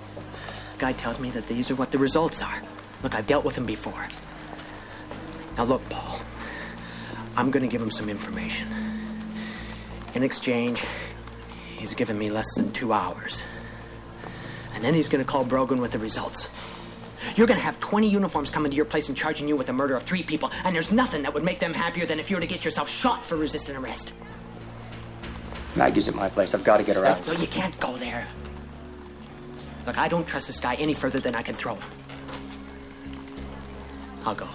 Guy tells me that these are what the results are. Look, I've dealt with him before. Now look, Paul, I'm gonna give him some information. In exchange, he's given me less than 2 hours. And then he's gonna call Brogan with the results. You're gonna have 20 uniforms coming to your place and charging you with the murder of 3 people, and there's nothing that would make them happier than if you were to get yourself shot for resisting arrest. Maggie's at my place. I've got to get her out. No, you can't go there. Look, I don't trust this guy any further than I can throw him. I'll go.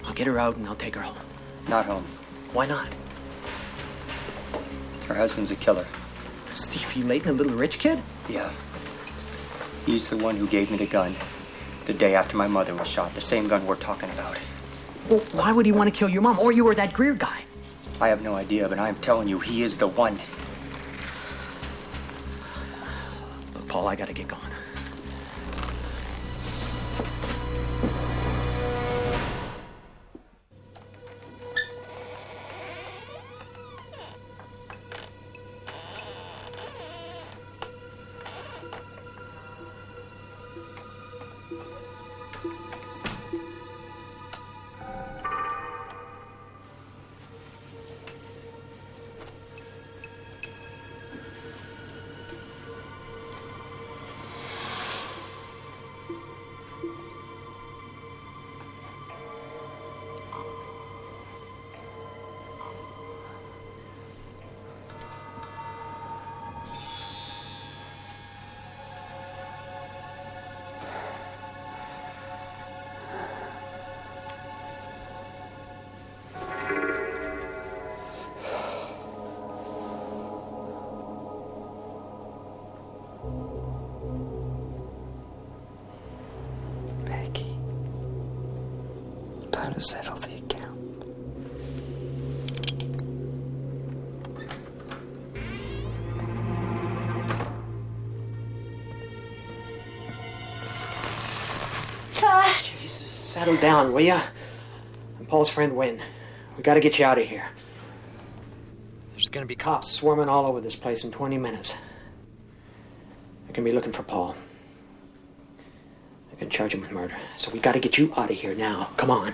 I'll get her out and I'll take her home. Not home. Why not? Her husband's a killer. Steve, you Layton, a little rich kid? Yeah. He's the one who gave me the gun the day after my mother was shot. The same gun we're talking about. Well, why would he want to kill your mom or you or that Greer guy? I have no idea, but I'm telling you, he is the one. Look, Paul, I gotta get going. Time to settle the account. Jesus, settle down, will ya? I'm Paul's friend Wynn. We gotta get you out of here. There's gonna be cops swarming all over this place in 20 minutes. They're gonna be looking for Paul. They're gonna charge him with murder. So we gotta get you out of here now. Come on.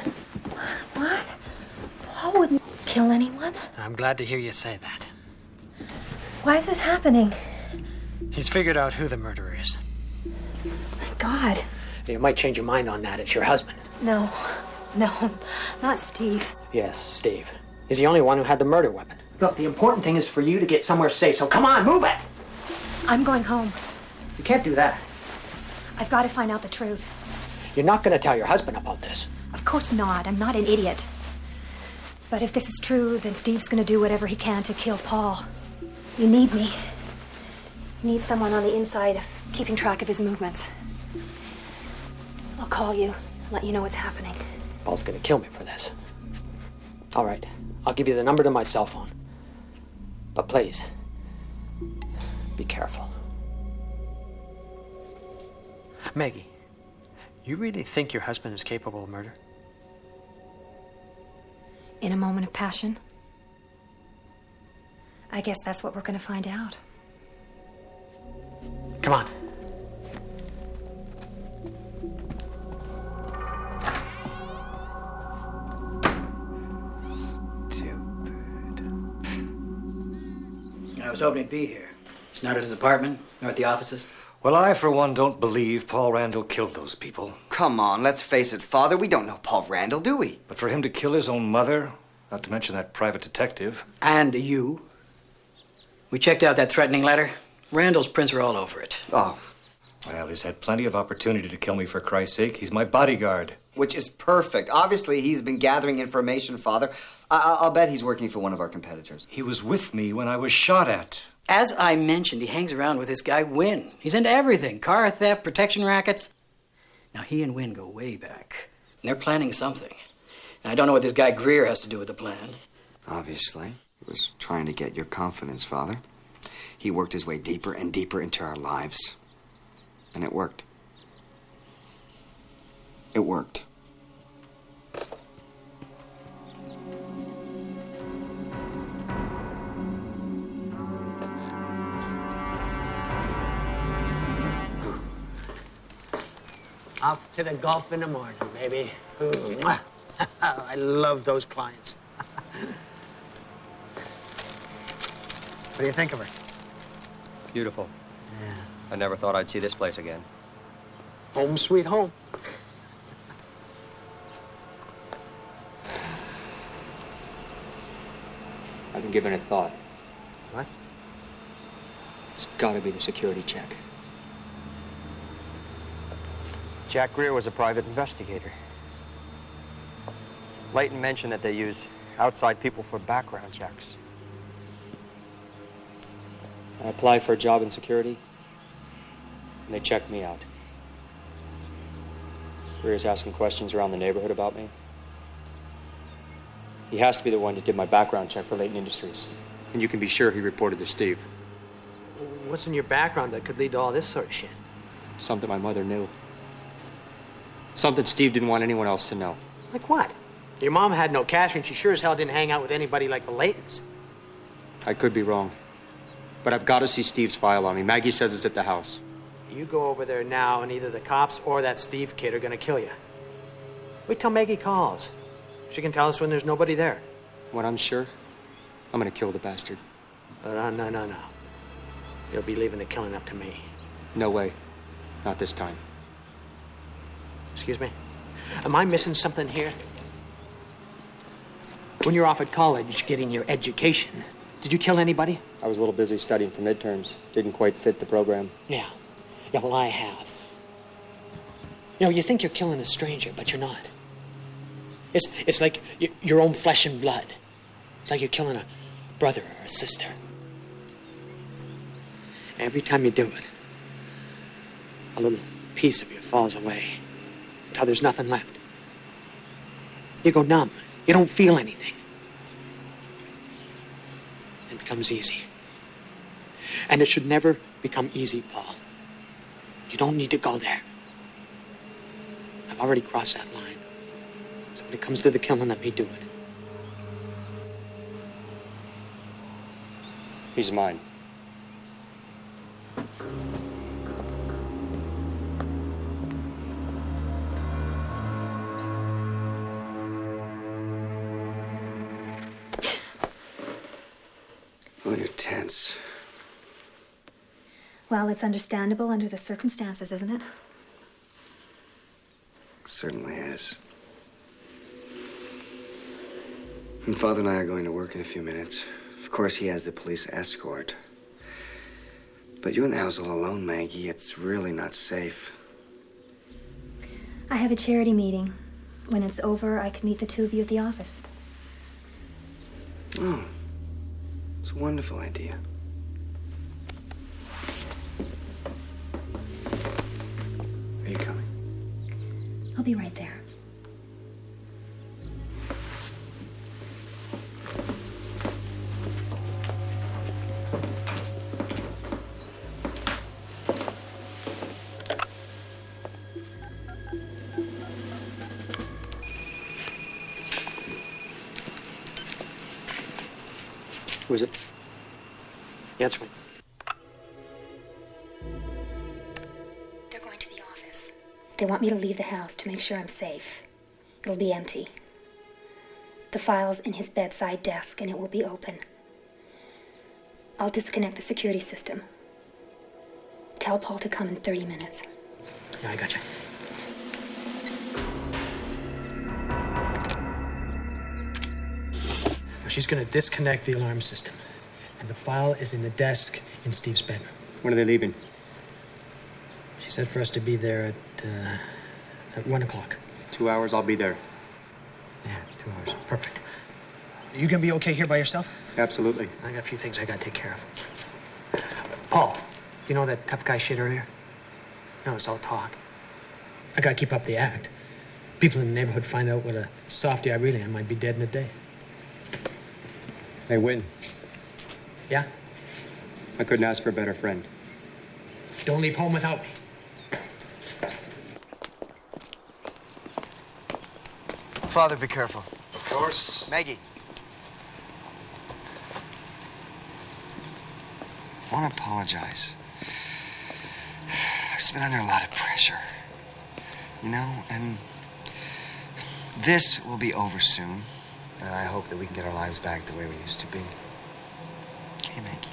What? Paul wouldn't kill anyone. I'm glad to hear you say that. Why is this happening? He's figured out who the murderer is. Thank God. You might change your mind on that. It's your husband. No, not Steve. Yes, Steve. He's the only one who had the murder weapon. Look, the important thing is for you to get somewhere safe, so come on, move it! I'm going home. You can't do that. I've got to find out the truth. You're not gonna tell your husband about this. Of course not. I'm not an idiot. But if this is true, then Steve's gonna do whatever he can to kill Paul. You need me. You need someone on the inside keeping track of his movements. I'll call you, let you know what's happening. Paul's gonna kill me for this. All right, I'll give you the number to my cell phone. But please, be careful. Maggie, you really think your husband is capable of murder? In a moment of passion? I guess that's what we're gonna find out. Come on. I was hoping he'd be here. He's not at his apartment, nor at the offices. Well, I, for one, don't believe Paul Randall killed those people. Come on, let's face it, Father. We don't know Paul Randall, do we? But for him to kill his own mother, not to mention that private detective. And you. We checked out that threatening letter. Randall's prints were all over it. Oh. Well, he's had plenty of opportunity to kill me, for Christ's sake. He's my bodyguard. Which is perfect. Obviously, he's been gathering information, Father. I'll bet he's working for one of our competitors. He was with me when I was shot at. As I mentioned, he hangs around with this guy, Wynn. He's into everything. Car theft, protection rackets. Now, he and Wynn go way back. And they're planning something. And I don't know what this guy Greer has to do with the plan. Obviously. He was trying to get your confidence, Father. He worked his way deeper and deeper into our lives. And it worked. It worked. Off to the Gulf in the morning, baby. Ooh, mwah. I love those clients. What do you think of her? Beautiful. Yeah. I never thought I'd see this place again. Home sweet home. I've been giving it thought. What? It's gotta be the security check. Jack Greer was a private investigator. Layton mentioned that they use outside people for background checks. I applied for a job in security, and they checked me out. Greer's asking questions around the neighborhood about me. He has to be the one that did my background check for Layton Industries. And you can be sure he reported to Steve. What's in your background that could lead to all this sort of shit? Something my mother knew. Something Steve didn't want anyone else to know. Like what? Your mom had no cash, and she sure as hell didn't hang out with anybody like the Laytons. I could be wrong. But I've got to see Steve's file on me. Maggie says it's at the house. You go over there now, and either the cops or that Steve kid are gonna kill you. Wait till Maggie calls. She can tell us when there's nobody there. When I'm sure, I'm gonna kill the bastard. No. You'll be leaving the killing up to me. No way. Not this time. Excuse me? Am I missing something here? When you're off at college getting your education, did you kill anybody? I was a little busy studying for midterms. Didn't quite fit the program. Yeah, well, I have. You know, you think you're killing a stranger, but you're not. It's like your own flesh and blood. It's like you're killing a brother or a sister. Every time you do it, a little piece of you falls away until there's nothing left. You go numb. You don't feel anything. It becomes easy. And it should never become easy, Paul. You don't need to go there. I've already crossed that line. So when it comes to the killing, let me do it. He's mine. Oh, you're tense. Well, it's understandable under the circumstances, isn't it? Certainly is. And Father and I are going to work in a few minutes. Of course, he has the police escort. But you in the house all alone, Maggie, it's really not safe. I have a charity meeting. When it's over, I can meet the two of you at the office. Oh, it's a wonderful idea. Are you coming? I'll be right there. Who is it? Yeah, it's right. They're going to the office. They want me to leave the house to make sure I'm safe. It'll be empty. The file's in his bedside desk, and it will be open. I'll disconnect the security system. Tell Paul to come in 30 minutes. Yeah, I gotcha. Now she's gonna disconnect the alarm system. And the file is in the desk in Steve's bedroom. When are they leaving? She said for us to be there at 1 o'clock. 2 hours, I'll be there. Yeah, 2 hours. Perfect. Are you gonna be okay here by yourself? Absolutely. I got a few things I gotta take care of. Paul, you know that tough guy shit earlier? No, it's all talk. I gotta keep up the act. People in the neighborhood find out what a softy I really am, I'd be dead in a day. Hey, Win. Yeah? I couldn't ask for a better friend. Don't leave home without me. Father, be careful. Of course. Maggie. I want to apologize. I've just been under a lot of pressure. You know, and this will be over soon. And I hope that we can get our lives back the way we used to be. Okay, Maggie?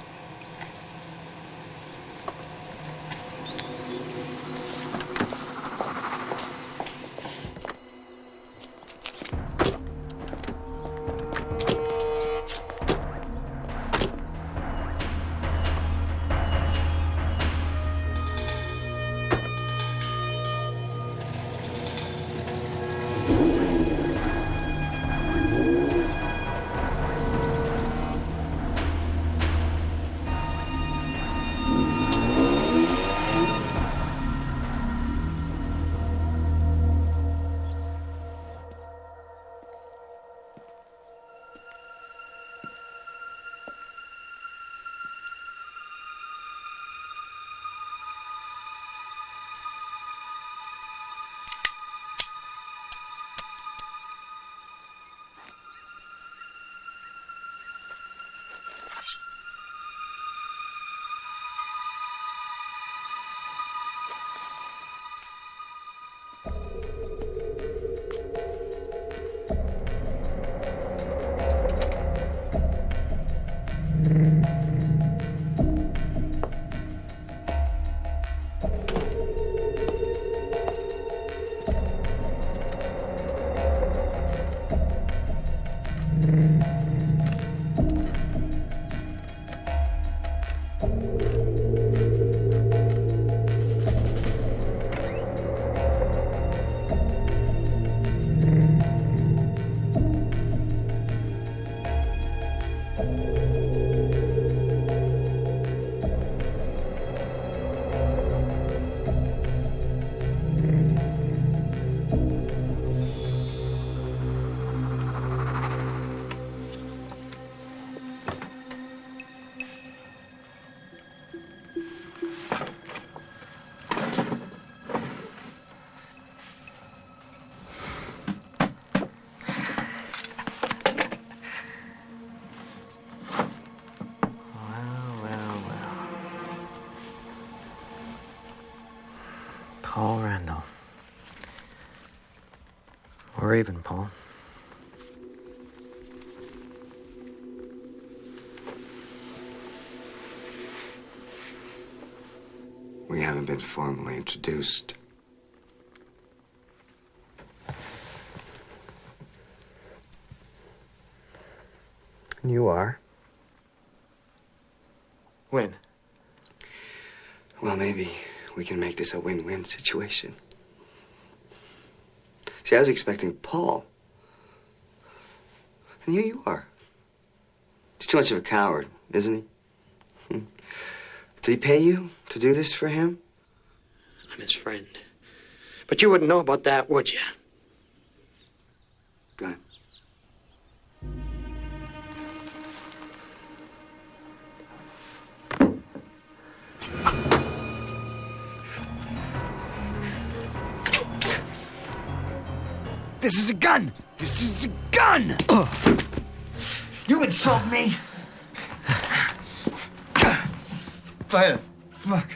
Paul Randall. We're even, Paul. We haven't been formally introduced. You are. When? Well, maybe we can make this a win-win situation. See, I was expecting Paul. And here you are. He's too much of a coward, isn't he? Did he pay you to do this for him? I'm his friend. But you wouldn't know about that, would you? Good. This is a gun! This is a gun! You insult me! Fight him. Look.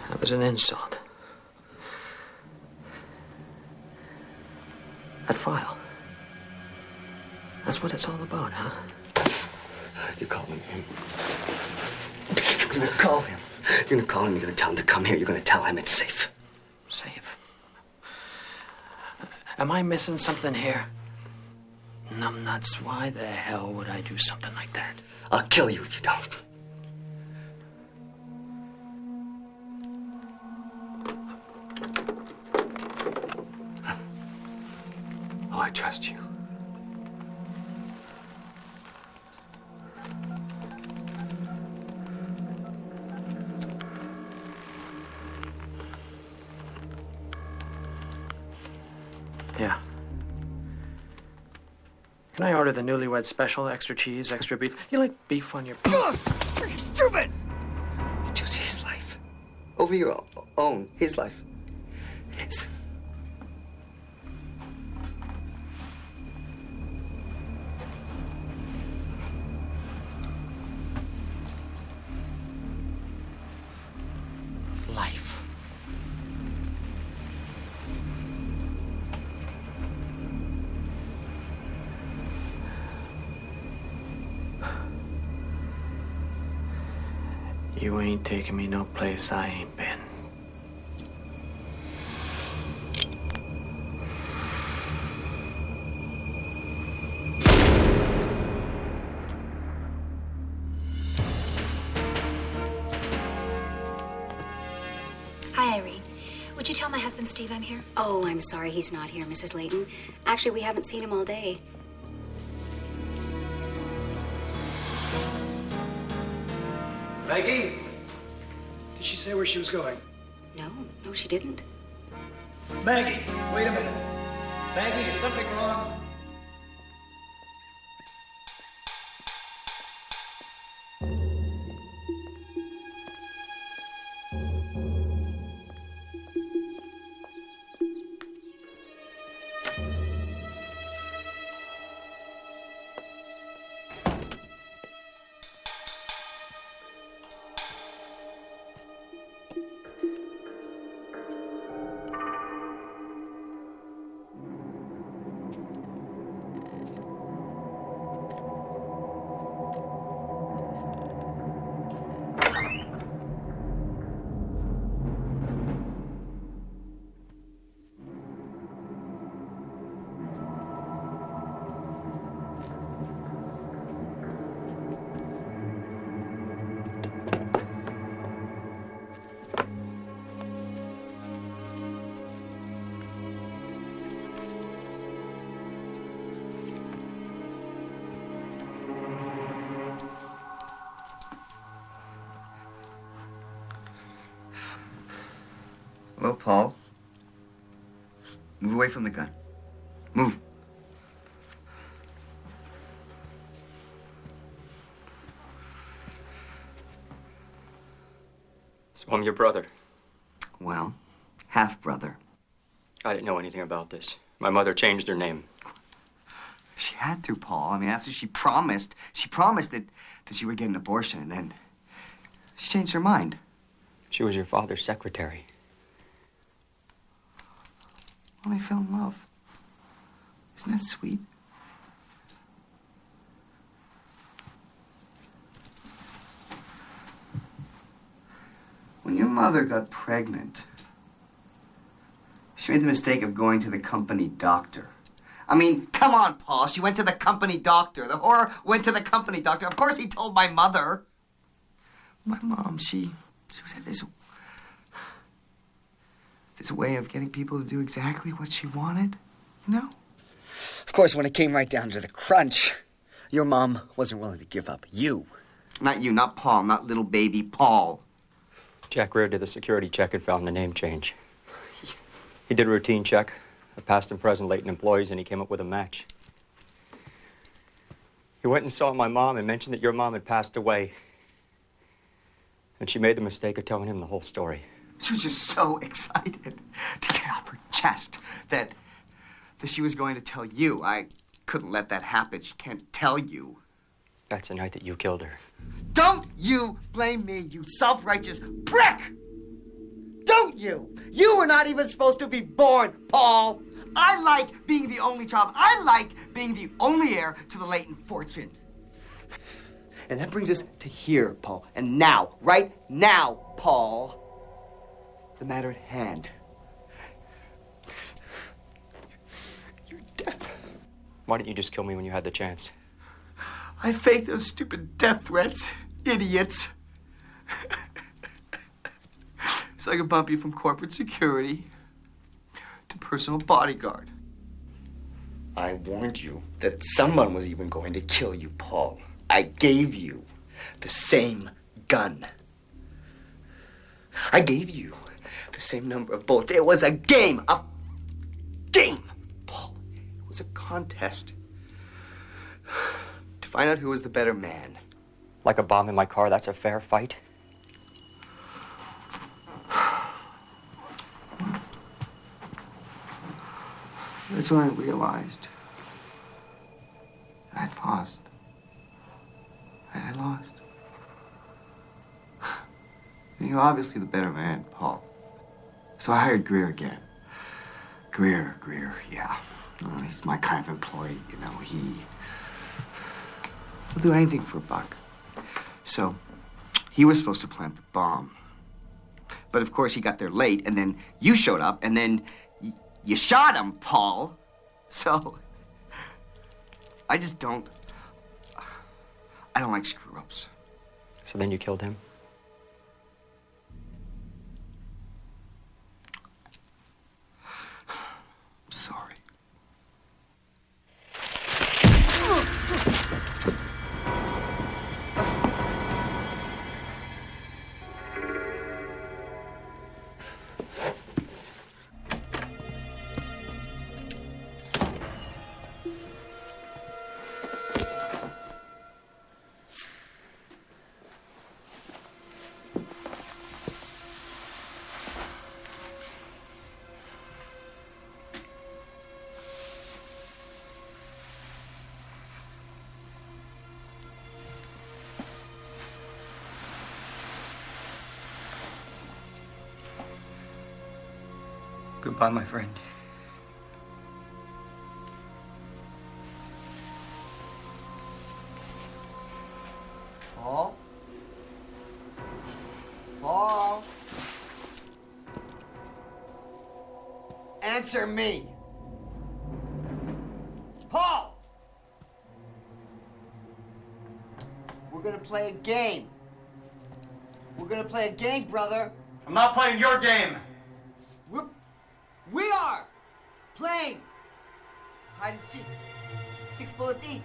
That was an insult. That file. That's what it's all about, huh? You're calling him. You're gonna call him. You're gonna call him. You're gonna tell him to come here. You're gonna tell him it's safe. Safe. Am I missing something here? Numbnuts, why the hell would I do something like that? I'll kill you if you don't. Oh, I trust you. Yeah. Can I order the newlywed special? Extra cheese, extra beef? You like beef on your... Freaking stupid! You choose his life over your own. His life. His. Life. You ain't taking me no place I ain't been. Hi, Irene. Would you tell my husband Steve I'm here? Oh, I'm sorry he's not here, Mrs. Layton. Actually, we haven't seen him all day. Maggie? Did she say where she was going? No, she didn't. Maggie, wait a minute. Maggie, is something wrong? Hello, Paul. Move away from the gun. Move. So I'm your brother. Well, half-brother. I didn't know anything about this. My mother changed her name. She had to, Paul. I mean, after she promised that she would get an abortion, and then she changed her mind. She was your father's secretary. Well, they fell in love. Isn't that sweet? When your mother got pregnant, she made the mistake of going to the company doctor. I mean, come on, Paul. She went to the company doctor. The whore went to the company doctor. Of course he told my mother. My mom, she was at this way of getting people to do exactly what she wanted, you know? Of course, when it came right down to the crunch, your mom wasn't willing to give up you. Not you, not Paul, not little baby Paul. Jack Rear did the security check and found the name change. He did a routine check of past and present Layton employees, and he came up with a match. He went and saw my mom and mentioned that your mom had passed away. And she made the mistake of telling him the whole story. She was just so excited to get off her chest that she was going to tell you. I couldn't let that happen. She can't tell you. That's the night that you killed her. Don't you blame me, you self-righteous prick! Don't you! You were not even supposed to be born, Paul! I like being the only child. I like being the only heir to the Leighton fortune. And that brings us to here, Paul. And now, right now, Paul, the matter at hand. Your death. Why didn't you just kill me when you had the chance? I faked those stupid death threats. Idiots. So I could bump you from corporate security to personal bodyguard. I warned you that someone was even going to kill you, Paul. I gave you the same gun. I gave you the same number of bullets. It was a game. A game, Paul. It was a contest to find out who was the better man. Like a bomb in my car, that's a fair fight? That's when I realized that I'd lost. I lost. You're obviously the better man, Paul. So I hired Greer again. Greer, yeah. He's my kind of employee, you know. He'll do anything for a buck. So he was supposed to plant the bomb. But of course he got there late, and then you showed up, and then you shot him, Paul. So I don't like screw-ups. So then you killed him? I'm sorry. Goodbye, my friend. Paul? Paul? Answer me. Paul! We're gonna play a game. We're gonna play a game, brother. I'm not playing your game. We are playing hide and seek. 6 bullets each.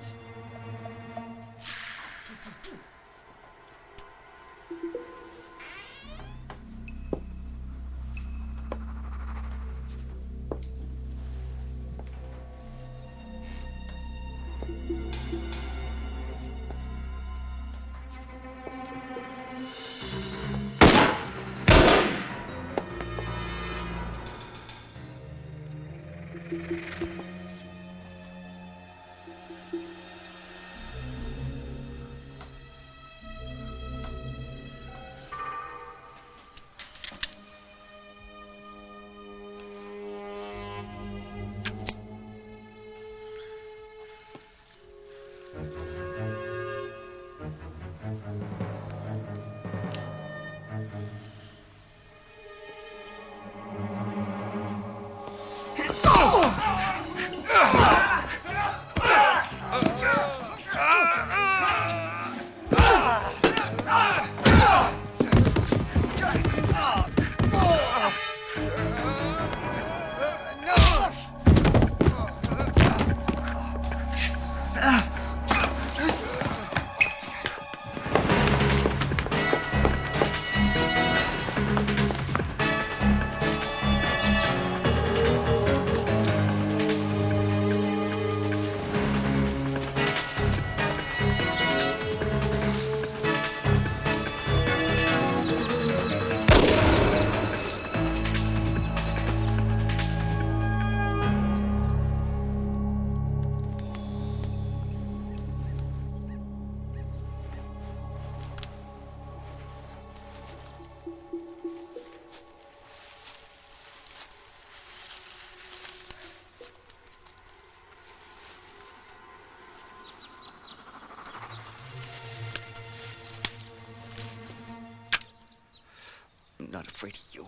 not afraid of you.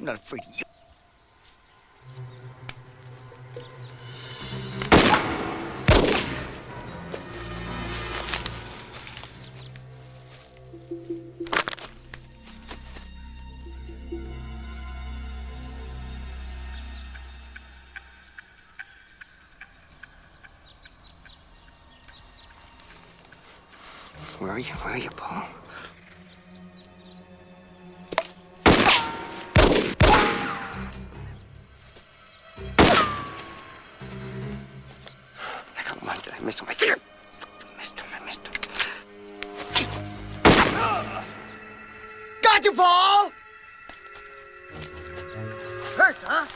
I'm not afraid of you. Where are you? Where are you, Paul? I got one. Did I miss him? I think I missed him. Got you, Paul! Hurts, huh?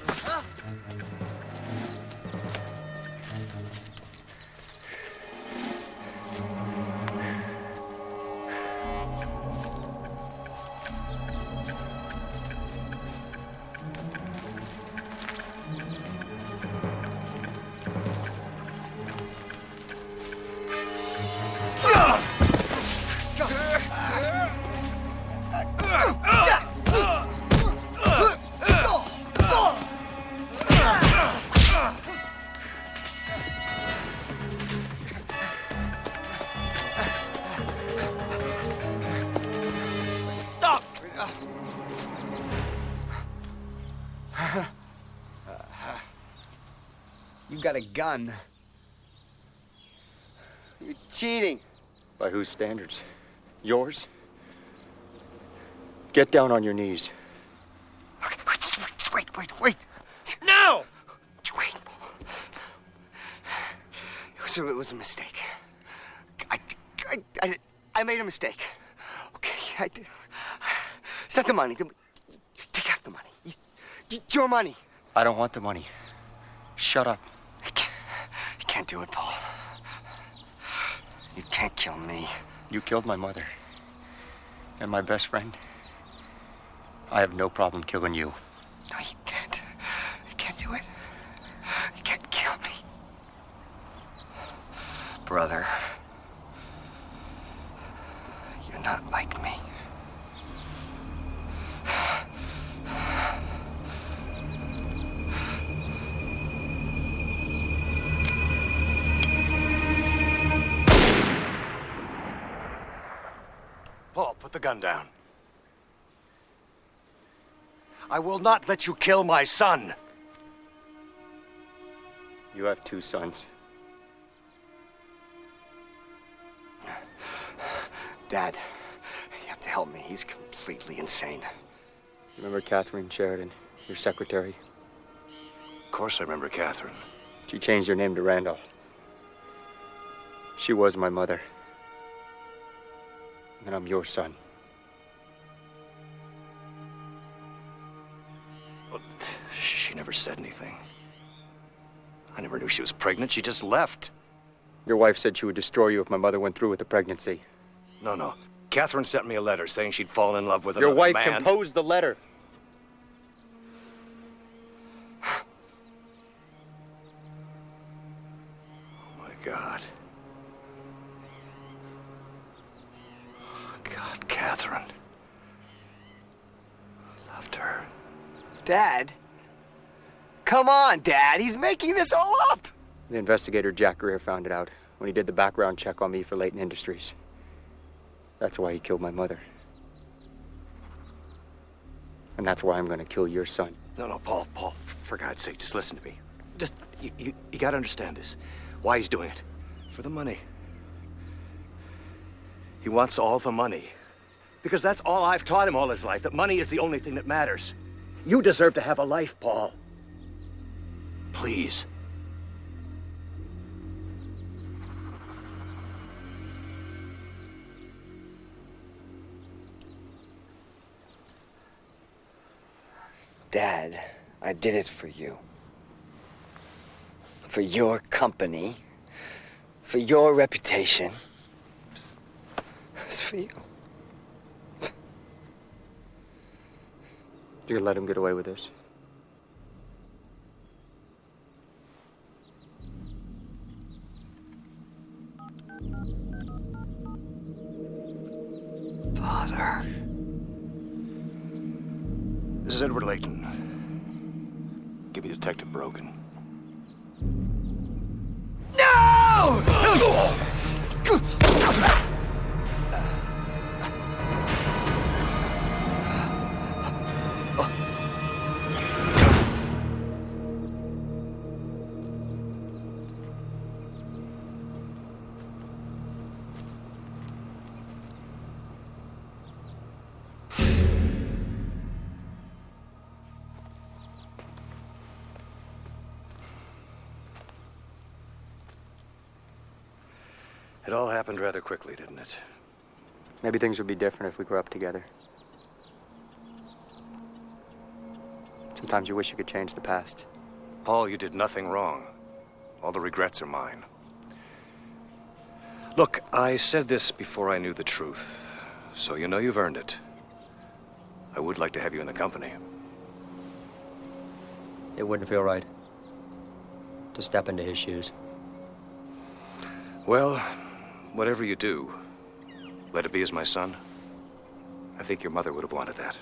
Stop! You got a gun. You're cheating. By whose standards? Yours? Get down on your knees. Okay, wait. No! Wait. It was a mistake. I made a mistake. Okay, it's not the money. Take half the money. It's your money. I don't want the money. Shut up. You can't do it, Paul. You can't kill me. You killed my mother. And my best friend. I have no problem killing you. No, you can't. You can't do it. You can't kill me. Brother, you're not like me. Paul, put the gun down. I will not let you kill my son. You have two sons. Dad, you have to help me. He's completely insane. Remember Catherine Sheridan, your secretary? Of course I remember Catherine. She changed her name to Randall. She was my mother. And I'm your son. Well, she never said anything. I never knew she was pregnant. She just left. Your wife said she would destroy you if my mother went through with the pregnancy. No. Catherine sent me a letter saying she'd fallen in love with another Your wife man. composed the letter. Oh, my God. God, Catherine. Loved her. Dad? Come on, Dad. He's making this all up. The investigator, Jack Greer, found it out when he did the background check on me for Leighton Industries. That's why he killed my mother. And that's why I'm going to kill your son. No, Paul, for God's sake, just listen to me. Just, you gotta understand this. Why he's doing it. For the money. He wants all the money. Because that's all I've taught him all his life, that money is the only thing that matters. You deserve to have a life, Paul. Please. Dad, I did it for you. For your company. For your reputation. It's for you. You gonna let him get away with this? Father. is Edward Layton. Give me Detective Brogan. No! It all happened rather quickly, didn't it? Maybe things would be different if we grew up together. Sometimes you wish you could change the past. Paul, you did nothing wrong. All the regrets are mine. Look, I said this before I knew the truth, so you know you've earned it. I would like to have you in the company. It wouldn't feel right to step into his shoes. Well, whatever you do, let it be as my son. I think your mother would have wanted that.